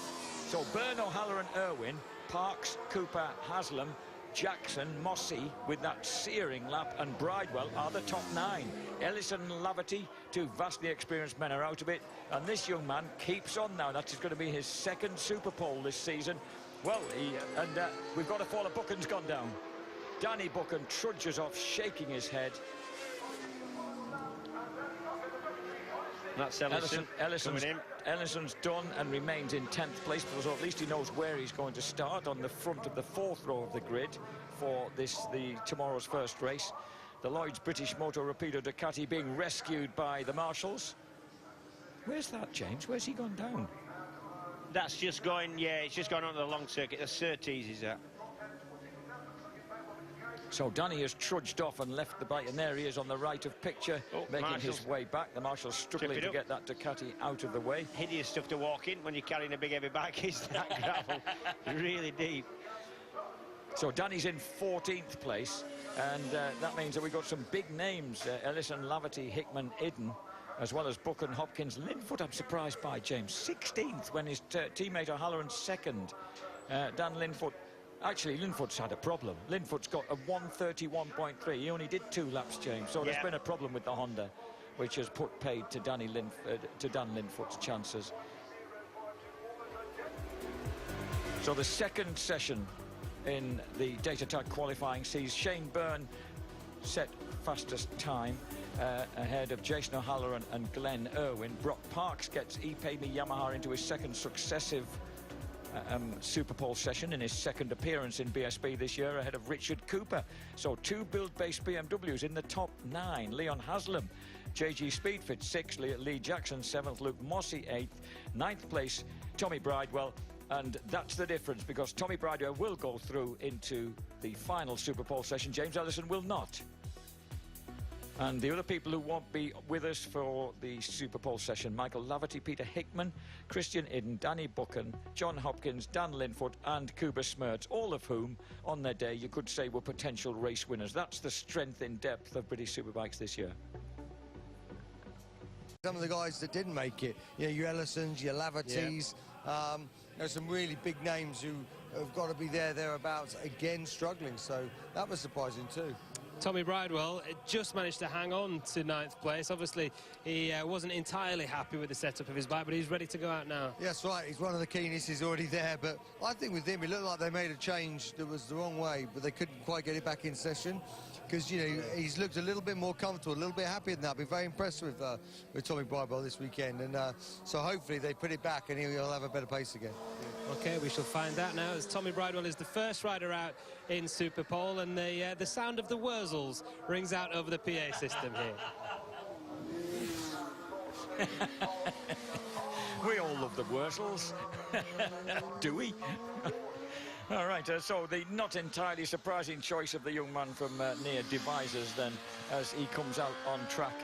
So Byrne, O'Halloran, Irwin, Parks, Cooper, Haslam, Jackson, Mossey with that searing lap, and Bridewell are the top 9. Ellison and Laverty, 2 vastly experienced men, are out of it, and this young man keeps on now. That's going to be his 2nd Super Pole this season. Well, we've got a fall of Buchan's gone down. Danny Buchan trudges off, shaking his head. That's Ellison's done and remains in 10th place, so at least he knows where he's going to start, on the front of the 4th row of the grid for tomorrow's first race. The Lloyd's British Motor Rapido Ducati being rescued by the marshals. Where's that, James? Where's he gone down? That's just going, yeah, it's just gone onto the long circuit. The Surtees is that. So Danny has trudged off and left the bike, and there he is on the right of picture, making his way back. The marshal's struggling to get that Ducati out of the way. Hideous stuff to walk in when you're carrying a big heavy bike, is that gravel. Really deep. So Danny's in 14th place, and that means that we've got some big names. Ellison, Laverty, Hickman, Idden, as well as Buchan, Hopkins. Linfoot, I'm surprised by, James. 16th when his teammate O'Halloran's 2nd. Dan Linfoot. Actually, Linfoot's had a problem. Linfoot's got a 131.3. He only did 2 laps, James. So there's been a problem with the Honda, which has put paid to Dan Linfoot's chances. So the second session in the data tag qualifying sees Shane Byrne set fastest time ahead of Jason O'Halloran and Glenn Irwin. Brock Parks gets ePayMe Yamaha into his second successive Super Pole session in his second appearance in BSB this year, ahead of Richard Cooper. So 2 build-based BMWs in the top 9. Leon Haslam, JG Speedfit 6th, Lee Jackson 7th, Luke Mossey 8th, 9th place Tommy Bridewell. And that's the difference, because Tommy Bridewell will go through into the final Super Pole session. James Ellison will not. And the other people who won't be with us for the Super Pole session: Michael Laverty, Peter Hickman, Christian Idden, Danny Buchan, John Hopkins, Dan Linfoot and Kuba Smertz, all of whom on their day you could say were potential race winners. That's the strength in depth of British Superbikes this year. Some of the guys that didn't make it, you know, your Ellisons, your Lavertys, there's some really big names who have got to be thereabouts, again struggling, so that was surprising too. Tommy Bridewell just managed to hang on to 9th place. Obviously, he wasn't entirely happy with the setup of his bike, but he's ready to go out now. Yes, right. He's one of the keenest. He's already there. But I think with him, it looked like they made a change that was the wrong way, but they couldn't quite get it back in session. Because, you know, he's looked a little bit more comfortable, a little bit happier than that. I've been very impressed with Tommy Bridewell this weekend. And so hopefully they put it back and he'll have a better pace again. OK, we shall find out now, as Tommy Bridewell is the first rider out in Super Pole, and the sound of the Wurzels rings out over the PA system here. We all love the Wurzels. Do we? All right, so the not entirely surprising choice of the young man from near Devices then, as he comes out on track.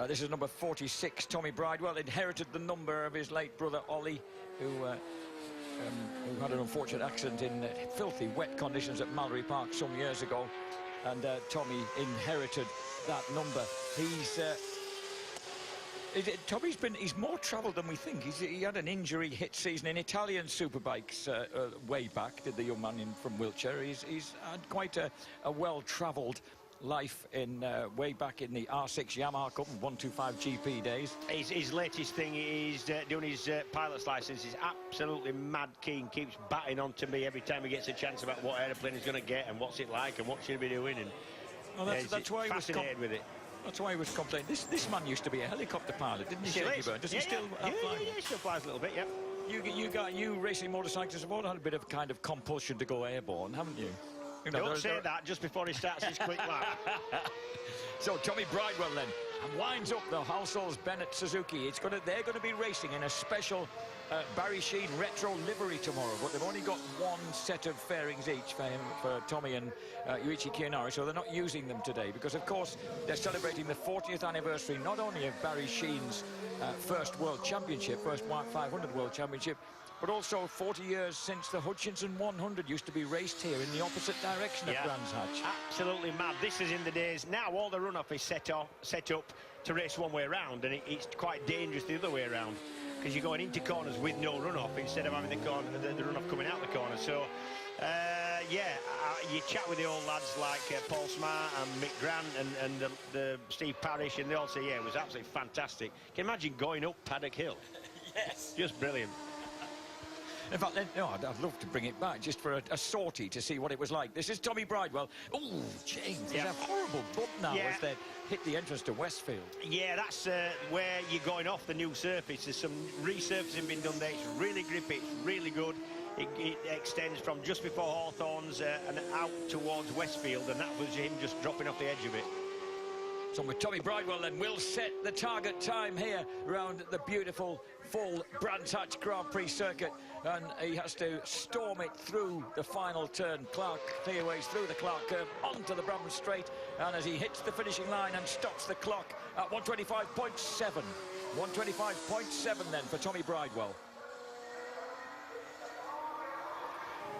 This is number 46, Tommy Bridewell. Inherited the number of his late brother Ollie, who had an unfortunate accident in filthy wet conditions at Mallory Park some years ago, and Tommy inherited that number. He's more travelled than we think. He had an injury hit season in Italian superbikes way back, did the young man from Wiltshire. He's had quite a well-travelled life in way back in the R6 Yamaha Cup and 125 GP days. His latest thing is doing his pilot's licence. He's absolutely mad keen, keeps batting on to me every time he gets a chance about what aeroplane he's going to get and what's it like and what should he be doing. And well, that's why he was fascinated with it. That's why he was complaining. This man used to be a helicopter pilot, didn't he? Does he still fly? Yeah, he still flies a little bit, yeah. You racing motorcyclists have all had a bit of kind of compulsion to go airborne, haven't you? You know, don't say that just before he starts his quick lap. So Tommy Bridewell then winds up the Halsols Bennett Suzuki. They're going to be racing in a special Barry Sheen retro livery tomorrow, but they've only got one set of fairings each for Tommy and Yuichi Kiyanari, so they're not using them today because, of course, they're celebrating the 40th anniversary not only of Barry Sheen's first World Championship, first 500 World Championship, but also 40 years since the Hutchinson 100 used to be raced here in the opposite direction of Brands Hatch. Absolutely mad. This is in the days. Now all the runoff is set up to race one way around, and it's quite dangerous the other way around because you're going into corners with no runoff instead of having the runoff coming out the corner. So, you chat with the old lads like Paul Smart and Mick Grant and the Steve Parrish, and they all say, yeah, it was absolutely fantastic. Can you imagine going up Paddock Hill? Yes. Just brilliant. In fact, I'd love to bring it back just for a sortie to see what it was like. This is Tommy Bridewell. Oh, James, there's a horrible bump now as they hit the entrance to Westfield. Yeah, that's where you're going off the new surface. There's some resurfacing been done there. It's really grippy, it's really good. It extends from just before Hawthorns and out towards Westfield, and that was him just dropping off the edge of it. So with Tommy Bridewell then will set the target time here around the beautiful full Brands Hatch Grand Prix circuit, and he has to storm it through the final turn. Clark clearways through the Clark curve onto the Brabham Straight, and as he hits the finishing line and stops the clock at 125.7. 125.7 then for Tommy Bridewell.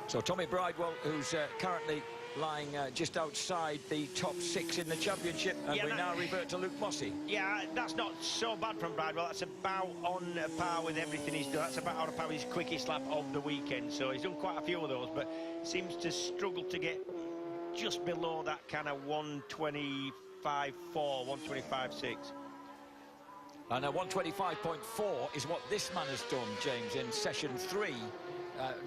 So Tommy Bridewell, who's currently lying just outside the top 6 in the championship, and we now revert to Luke Mossey. Yeah, that's not so bad from Bridewell. That's about on par with everything he's done. That's about on par with his quickest lap of the weekend. So he's done quite a few of those, but seems to struggle to get just below that kind of 125.4, 125.6. And 125.4 is what this man has done, James, in session 3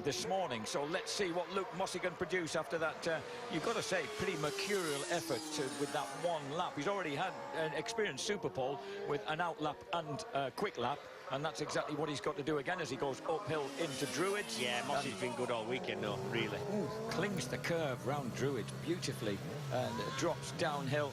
this morning. So let's see what Luke Mossey can produce after that, you've got to say, pretty mercurial effort with that one lap. He's already had an experienced super pole with an out lap and quick lap, and that's exactly what he's got to do again as he goes uphill into Druids. Yeah, Mossey's been good all weekend, though, really. Clings the curve round Druids beautifully and drops downhill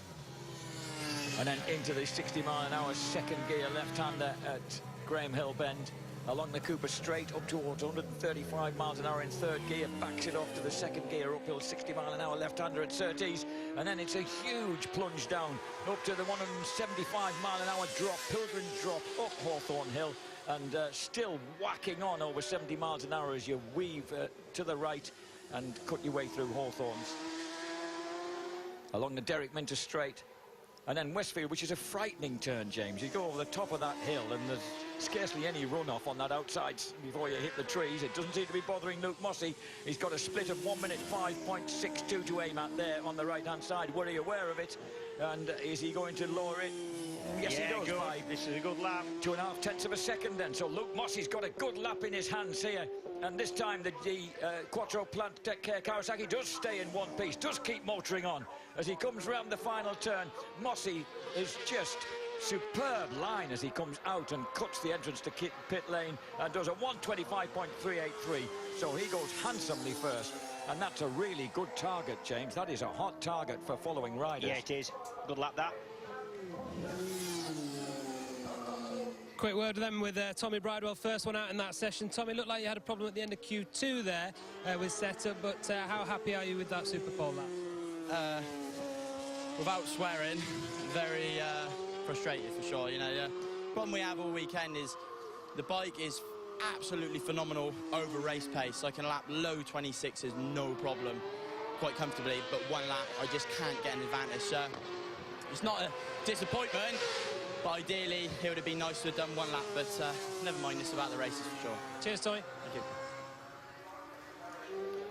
and then into the 60-mile-an-hour second gear left-hander at Graham Hill Bend. Along the Cooper Straight up towards 135 miles an hour in third gear, backs it off to the second gear uphill, 60-mile-an-hour left-hander at Surtees, and then it's a huge plunge down up to the 175-mile-an-hour drop, Pilgrim drop up Hawthorne Hill, and still whacking on over 70 miles an hour as you weave to the right and cut your way through Hawthorns. Along the Derek Minter Straight, and then Westfield, which is a frightening turn, James. You go over the top of that hill and there's scarcely any runoff on that outside before you hit the trees. It doesn't seem to be bothering Luke Mossey. He's got a split of 1 minute 5.62 to aim at there on the right-hand side. Were he aware of it? And is he going to lower it? Yes, yeah, he does. This is a good lap. 2.5 tenths of a second then. So Luke Mossey's got a good lap in his hands here. And this time the Quattro Plant Tech Care Kawasaki does stay in one piece, does keep motoring on. As he comes round the final turn, Mossey is just superb line as he comes out and cuts the entrance to pit lane and does a 125.383. So he goes handsomely first. And that's a really good target, James. That is a hot target for following riders. Yeah, it is. Good lap, that. Quick word then with Tommy Bridewell, first one out in that session. Tommy, looked like you had a problem at the end of Q2 there with setup, but how happy are you with that Super Pole lap? Without swearing, very frustrated for sure. You know, the problem we have all weekend is the bike is absolutely phenomenal over race pace. I can lap low 26s, no problem, quite comfortably, but one lap, I just can't get an advantage. So it's not a disappointment, but ideally it would have been nice to have done one lap, but never mind, this about the races for sure. Cheers, Tommy. Thank you.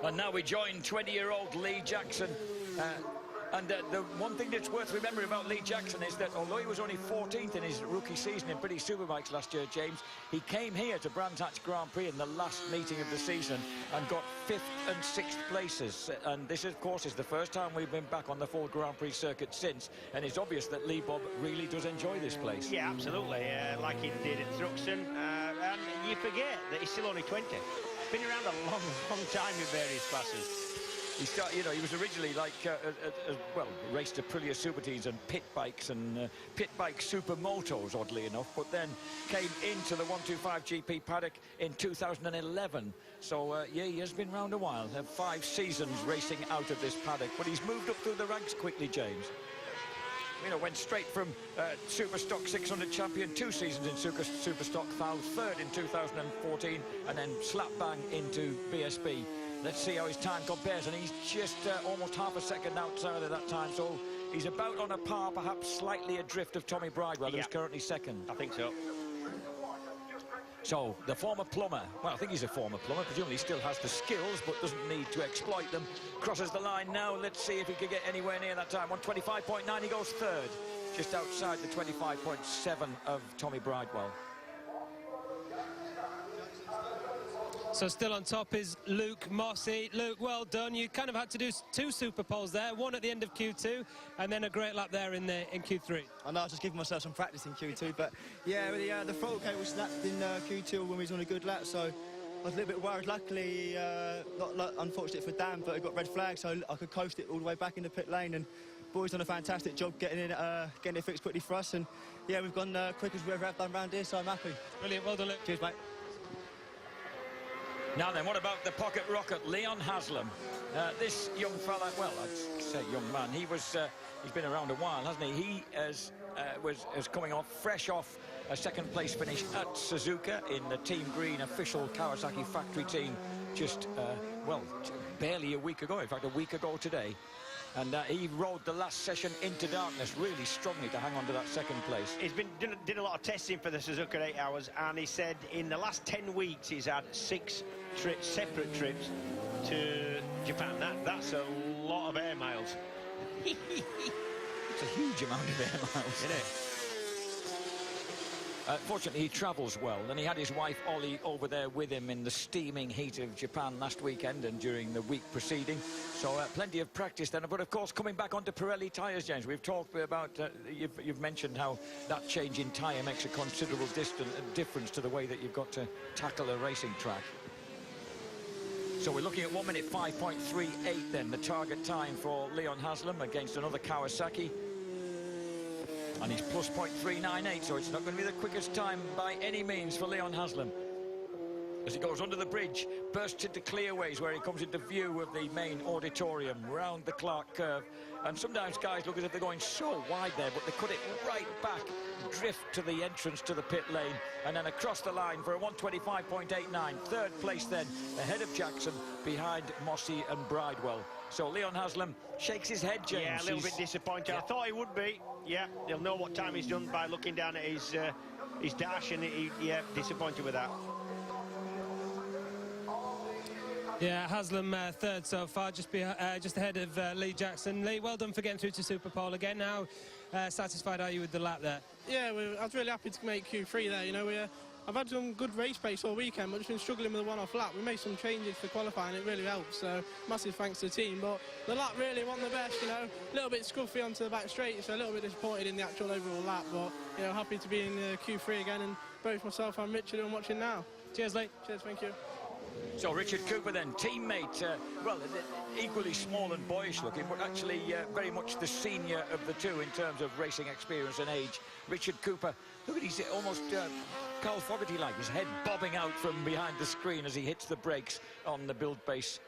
And now we join 20-year-old Lee Jackson. And the one thing that's worth remembering about Lee Jackson is that although he was only 14th in his rookie season in British Superbikes last year, James, he came here to Brands Hatch Grand Prix in the last meeting of the season and got 5th and 6th places. And this, of course, is the first time we've been back on the full Grand Prix circuit since. And it's obvious that Lee Bob really does enjoy this place. Yeah, absolutely, like he did at Thruxton. And you forget that he's still only 20. Been around a long, long time in various classes. He started, you know, he was originally like, well, raced Aprilia Superteens and pit bikes and pit bike supermotos, oddly enough, but then came into the 125 GP paddock in 2011. So, yeah, he has been round a while. 5 seasons racing out of this paddock, but he's moved up through the ranks quickly, James. You know, went straight from Superstock 600 champion, 2 seasons in Superstock, found 3rd in 2014, and then slap bang into BSB. Let's see how his time compares, and he's just almost half a second outside of that time, so he's about on a par, perhaps slightly adrift of Tommy Bridewell, who's currently second. I think so. So, the former plumber, well, I think he's a former plumber, presumably he still has the skills, but doesn't need to exploit them. Crosses the line now, let's see if he can get anywhere near that time. 125.9, he goes 3rd, just outside the 25.7 of Tommy Bridewell. So still on top is Luke Mossey. Luke, well done. You kind of had to do 2 Super Poles there, one at the end of Q2, and then a great lap there in Q3. I know I was just giving myself some practice in Q2, but yeah, the throttle cable snapped in Q2 when we was on a good lap, so I was a little bit worried. Luckily, not unfortunate for Dan, but I got red flag, so I could coast it all the way back in the pit lane, and boys done a fantastic job getting it fixed quickly for us, and yeah, we've gone quick as we ever have done round here, so I'm happy. Brilliant, well done, Luke. Cheers, mate. Now then, what about the pocket rocket, Leon Haslam? This young fella, well, I'd say young man, he's been around a while, hasn't he? He was coming off, fresh off a second place finish at Suzuka in the Team Green official Kawasaki factory team just, well, barely a week ago, in fact, a week ago today. And he rode the last session into darkness really strongly to hang on to that second place. He's did a lot of testing for the Suzuka 8 Hours, and he said in the last 10 weeks he's had 6 separate trips to Japan. That's a lot of air miles. It's a huge amount of air miles. Isn't it? Fortunately, he travels well, and he had his wife Ollie over there with him in the steaming heat of Japan last weekend and during the week preceding. So plenty of practice then. But of course, coming back onto Pirelli tyres, James, we've talked about, you've mentioned how that change in tyre makes a considerable difference to the way that you've got to tackle a racing track. So we're looking at 1 minute 5.38 then, the target time for Leon Haslam against another Kawasaki. And he's plus 0.398, so it's not going to be the quickest time by any means for Leon Haslam. As he goes under the bridge, bursts into clearways where he comes into view of the main auditorium, round the Clark curve. And sometimes guys look as if they're going so wide there, but they cut it right back, drift to the entrance to the pit lane, and then across the line for a 125.89. Third place then, ahead of Jackson, behind Mossey and Bridewell. So Leon Haslam shakes his head, James. Yeah, a little bit disappointed. Yeah. I thought he would be. Yeah, he'll know what time he's done by looking down at his dash, and yeah, disappointed with that. Yeah, Haslam third so far, just ahead of Lee Jackson. Lee, well done for getting through to Super Pole again. How satisfied are you with the lap there? Yeah, I was really happy to make Q3 there. You know, I've had some good race pace all weekend, but just been struggling with the one-off lap. We made some changes for qualifying, it really helped, so massive thanks to the team. But the lap really wasn't the best, you know, a little bit scuffy onto the back straight, so a little bit disappointed in the actual overall lap, but, you know, happy to be in Q3 again, and both myself and Richard are watching now. Cheers, Lee. Cheers, thank you. So Richard Cooper then, teammate, well, equally small and boyish looking, but actually very much the senior of the two in terms of racing experience and age. Richard Cooper, look at he's almost Carl Fogarty-like, his head bobbing out from behind the screen as he hits the brakes on the build base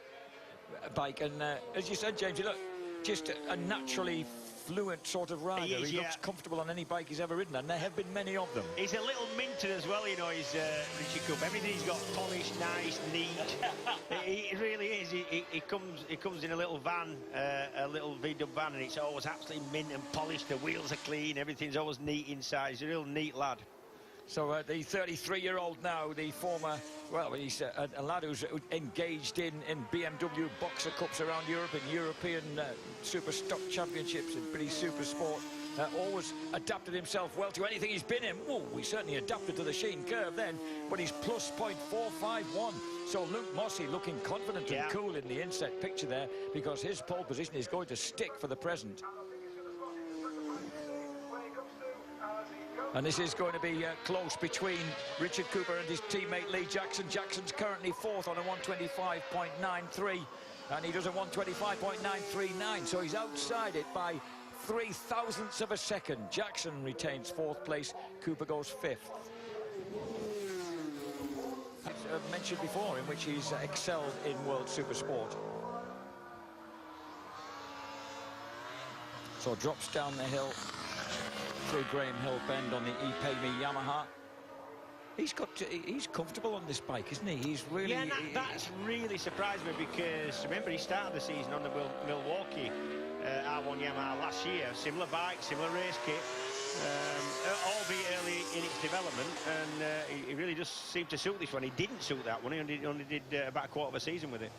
bike. And as you said, James, you look just a naturally fluent sort of rider. He looks comfortable on any bike he's ever ridden, and there have been many of them. He's a little minted as well, you know, he's Richard Cooper. Everything he's got polished, nice, neat. He really is. He comes in a little van, a little V-dub van, and it's always absolutely mint and polished. The wheels are clean, everything's always neat inside. He's a real neat lad. So the 33-year-old now, the former, well, he's a lad who's engaged in BMW Boxer Cups around Europe and European Super Stock Championships and British Super Sport. Always adapted himself well to anything he's been in. Oh, we certainly adapted to the Sheen curve then, but he's plus 0.451. So Luke Mossey looking confident and cool in the inset picture there, because his pole position is going to stick for the present. And this is going to be close between Richard Cooper and his teammate Lee Jackson. Jackson's currently fourth on a 125.93, and he does a 125.939, so he's outside it by 0.003 of a second. Jackson retains fourth place, Cooper goes fifth. I've mentioned before, in which he's excelled in World Super Sport. So drops down the hill through Graham Hill Bend on the ePayMe Yamaha. He's comfortable on this bike, isn't he? He's really... Yeah, that's really surprised me, because remember he started the season on the Milwaukee R1 Yamaha last year. Similar bike, similar race kit, albeit early in its development, and he really just seemed to suit this one. He didn't suit that one. He only did about a quarter of a season with it.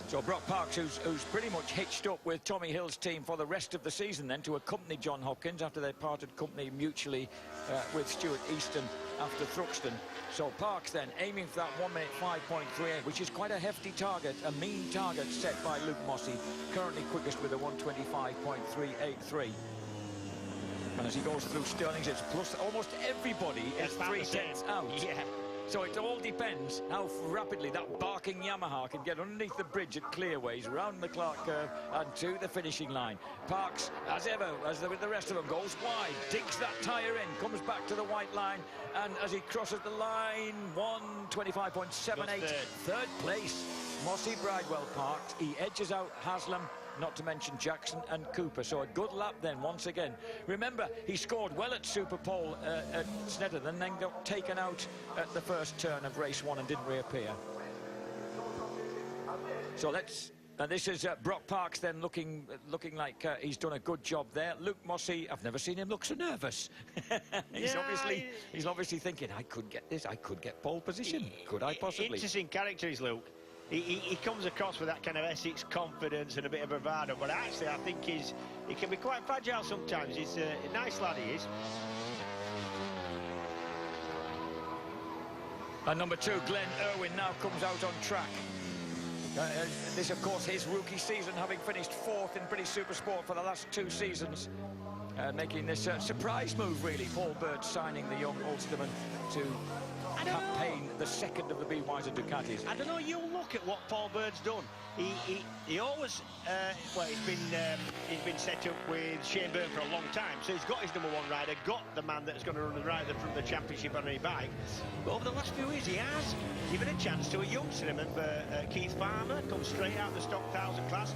So Brock Parks, who's pretty much hitched up with Tommy Hill's team for the rest of the season then, to accompany John Hopkins after they parted company mutually with Stuart Easton after Thruxton. So Parks then aiming for that 1 minute 5.38, which is quite a hefty target, a mean target set by Luke Mossey, currently quickest with a 125.383. And as he goes through Stirling's, it's plus almost everybody is 3 tenths out. Yeah. So it all depends how rapidly that barking Yamaha can get underneath the bridge at Clearways, round the Clark curve and to the finishing line. Parks, as ever, as with the rest of them, goes wide, digs that tyre in, comes back to the white line, and as he crosses the line, 125.78, third place. Mossey, Bridewell, Parks. He edges out Haslam, not to mention Jackson and Cooper. So a good lap then, once again. Remember, he scored well at Super Pole at Snetterton, and then got taken out at the first turn of race one and didn't reappear. So let's... this is Brock Parks then looking like he's done a good job there. Luke Mossey, I've never seen him look so nervous. he's obviously thinking, I could get this, I could get pole position. Could I possibly? Interesting character is Luke. He comes across with that kind of Essex confidence and a bit of bravado, but actually I think he can be quite fragile sometimes. He's a nice lad, he is. And number 2, Glenn Irwin, now comes out on track. This, of course, his rookie season, having finished 4th in British Supersport for the last 2 seasons. Making this surprise move, really. Paul Bird signing the young Ulsterman to campaign the second of the BYs and Ducatis. I don't know, you look at what Paul Bird's done. He always, well, he's been set up with Shane Byrne for a long time, so he's got his number 1 rider, got the man that's going to run the rider from the championship on a bike. But over the last few years, he has given a chance to a youngster. Remember, Keith Farmer comes straight out of the stock 1,000 class.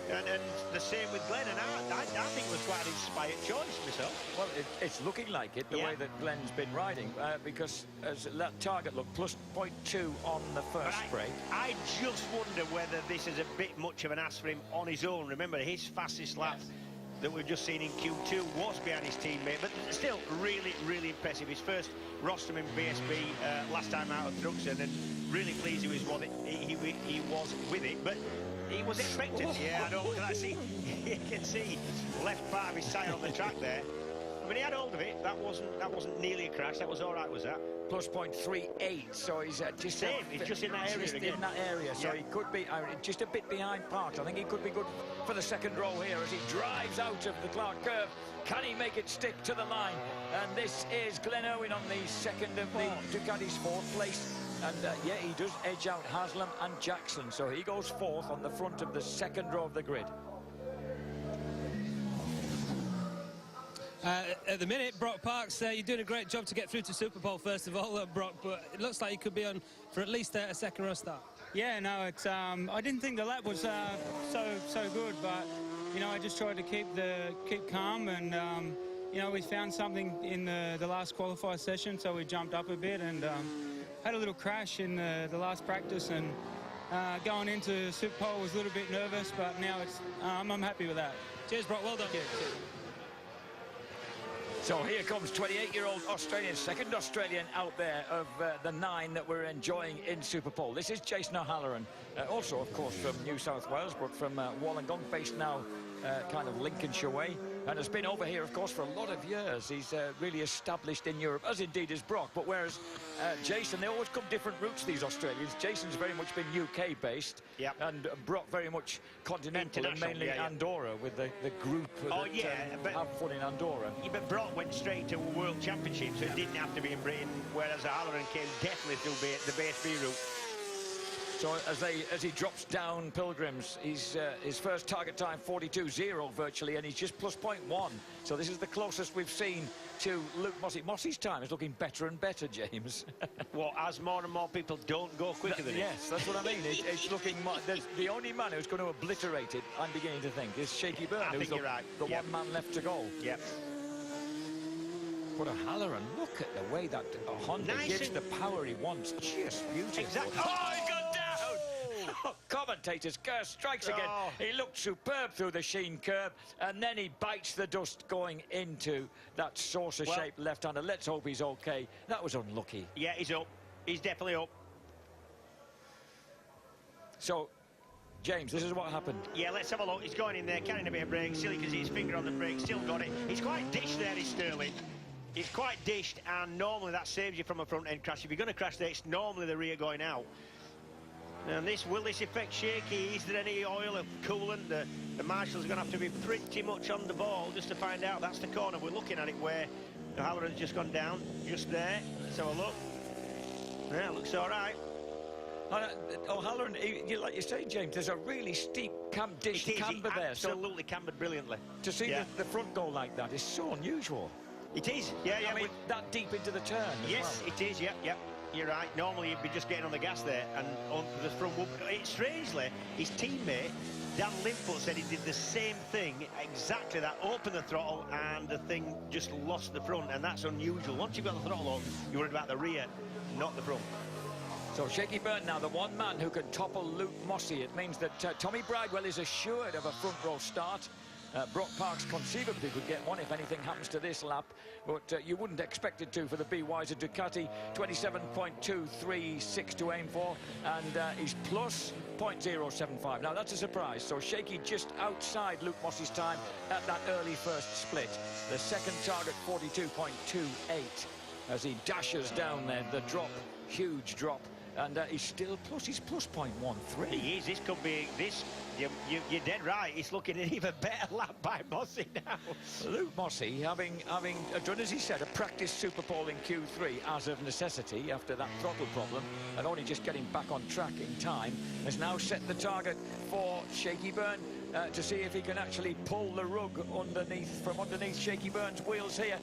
And the same with Glenn, and I think it was quite an inspired choice myself. Well, it's looking like it, the way that Glenn's been riding, because as that target look, plus 0.2 on the first break. I just wonder whether this is a bit much of an ask for him on his own. Remember, his fastest lap that we've just seen in Q2 was behind his teammate, but still really, really impressive. His first rostrum in BSB last time out of Thruxton, and really pleased he was with it, but he was expected. Yeah, I know. You can see left part of his tyre on the track there. I mean, he had hold of it. That wasn't nearly a crash. That was all right, was that? Plus 0.38, so he's just same. He's just in that area again. In that area, so he could be just a bit behind Parks. I think he could be good for the second row here as he drives out of the Clark curve. Can he make it stick to the line? And this is Glenn Irwin on the second of the Ducati's 4th place. And yeah, he does edge out Haslam and Jackson, so he goes 4th on the front of the second row of the grid. At the minute, Brock Parks, you're doing a great job to get through to Super Bowl, first of all, Brock, but it looks like you could be on for at least a second row start. Yeah, no, it's I didn't think the lap was so good, but you know, I just tried to keep calm, and you know, we found something in the last qualifier session, so we jumped up a bit and had a little crash in the last practice, and going into Super Bowl was a little bit nervous, but now it's I'm happy with that. Cheers, Brock, well done. Yeah, So here comes 28-year-old Australian, second Australian out there of the 9 that we're enjoying in Super Bowl. This is Jason O'Halloran, also, of course, from New South Wales, but from Wollongong, based now kind of Lincolnshire way, and has been over here, of course, for a lot of years. He's really established in Europe, as indeed is Brock. But whereas Jason, they always come different routes, these Australians. Jason's very much been UK-based, and Brock very much continental, and mainly Andorra, with the group that have fun in Andorra. Yeah, but Brock went straight to a World Championship, so it didn't have to be in Britain, whereas O'Halloran came definitely through the BSB route. So as he drops down Pilgrims, his first target time 42.0 virtually, and he's just plus 0.1. So this is the closest we've seen to Luke Mossey. Mossey's time is looking better and better, James. Well, as more and more people don't go quicker than yes, that's what I mean. It's looking the only man who's going to obliterate it, I'm beginning to think, is Shaky Byrne, who's the one man left to go. Yep. But O'Halloran, look at the way that Honda gives the power he wants. Just beautiful. Exactly. Oh, he got down! Oh, commentators, curse strikes again. He looked superb through the Sheen curb, and then he bites the dust going into that saucer-shaped left-hander. Let's hope he's okay. That was unlucky. Yeah, he's up. He's definitely up. So, James, this is what happened. Yeah, let's have a look. He's going in there, carrying a bit of brake. Still, you can see his finger on the brake. Still got it. He's quite dished there, is Sterling. It's quite dished, and normally that saves you from a front-end crash. If you're going to crash there, it's normally the rear going out. And will this affect Shaky? Is there any oil or coolant? The marshal's going to have to be pretty much on the ball just to find out. That's the corner we're looking at it, where O'Halloran's just gone down, just there. Let's have a look. Yeah, looks all right. O'Halloran, like you say, James, there's a really steep camber there. Absolutely cambered brilliantly. To see the front go like that is so unusual. It is, yeah. I mean, that deep into the turn. Yes, it is, yep. You're right. Normally, you'd be just getting on the gas there and on the front. Strangely, his teammate, Dan Limport, said he did the same thing, exactly that, opened the throttle, and the thing just lost the front, and that's unusual. Once you've got the throttle on, you're worried about the rear, not the front. So Shaky Byrne now, the one man who can topple Luke Mossey. It means that Tommy Bridewell is assured of a front row start. Brock Parks conceivably could get one if anything happens to this lap, but you wouldn't expect it to for the BYs at Ducati. 27.236 to aim for, and he's plus 0.075. Now that's a surprise. So Shaky just outside Luke Mossey's time at that early first split. The second target 42.28 as he dashes down there. The drop huge drop. And he's still he's plus 0.13. He is. This could be this. You're dead right. He's looking at an even better lap by Mossy now. Luke Mossy, having done, as he said, a practice Super Pole in Q3 as of necessity after that throttle problem, and only just getting back on track in time, has now set the target for Shaky Byrne to see if he can actually pull the rug from underneath Shaky Byrne's wheels here.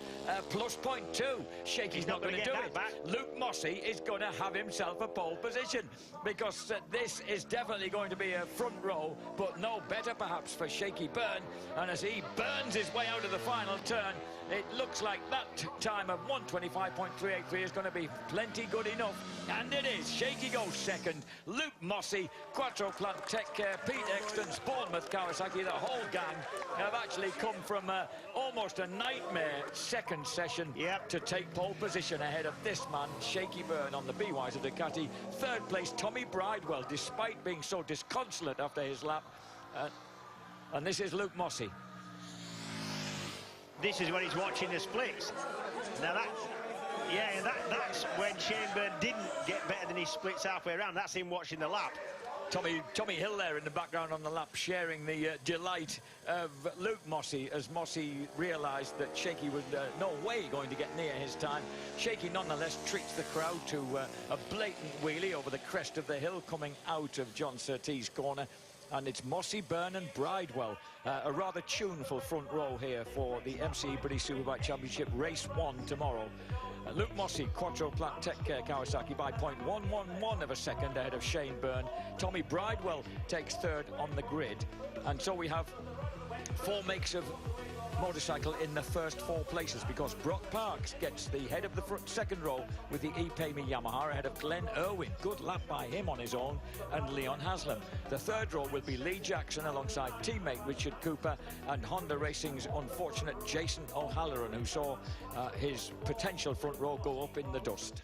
Plus 0.2. Shaky's not going to do it. Luke Mossy is going to have himself a pole position, because this is definitely going to be a front row, but no better perhaps for Shaky Byrne. And as he burns his way out of the final turn, it looks like that time of 1:25.383 is going to be plenty good enough. And it is. Shaky goes second. Luke Mossy, Quattro Plant Tech Care, Pete Exton's Bournemouth Kawasaki, the whole gang have actually come from almost a nightmare second session to take pole position ahead of this man, Shaky Byrne, on the BY's Ducati. Third place, Tommy Bridewell, despite being so disconsolate after his lap. And this is Luke Mossy. This is when he's watching the splits. Now that's when Shane Byrne didn't get better than his splits halfway around. That's him watching the lap. Tommy Hill there in the background on the lap, sharing the delight of Luke Mossy, as Mossy realised that Shaky was no way going to get near his time. Shaky nonetheless treats the crowd to a blatant wheelie over the crest of the hill coming out of John Surtees' corner. And it's Mossy, Byrne and Bridewell. A rather tuneful front row here for the MCE British Superbike Championship Race 1 tomorrow. Luke Mossy, Quattro Plant Tech Care Kawasaki by 0.111 of a second ahead of Shane Byrne. Tommy Bridewell takes third on the grid. And so we have 4 makes of motorcycle in the first 4 places, because Brock Parks gets the head of the front second row with the ePayme Yamaha ahead of Glenn Irwin. Good lap by him on his own, and Leon Haslam. The third row will be Lee Jackson alongside teammate Richard Cooper and Honda Racing's unfortunate Jason O'Halloran, who saw his potential front row go up in the dust.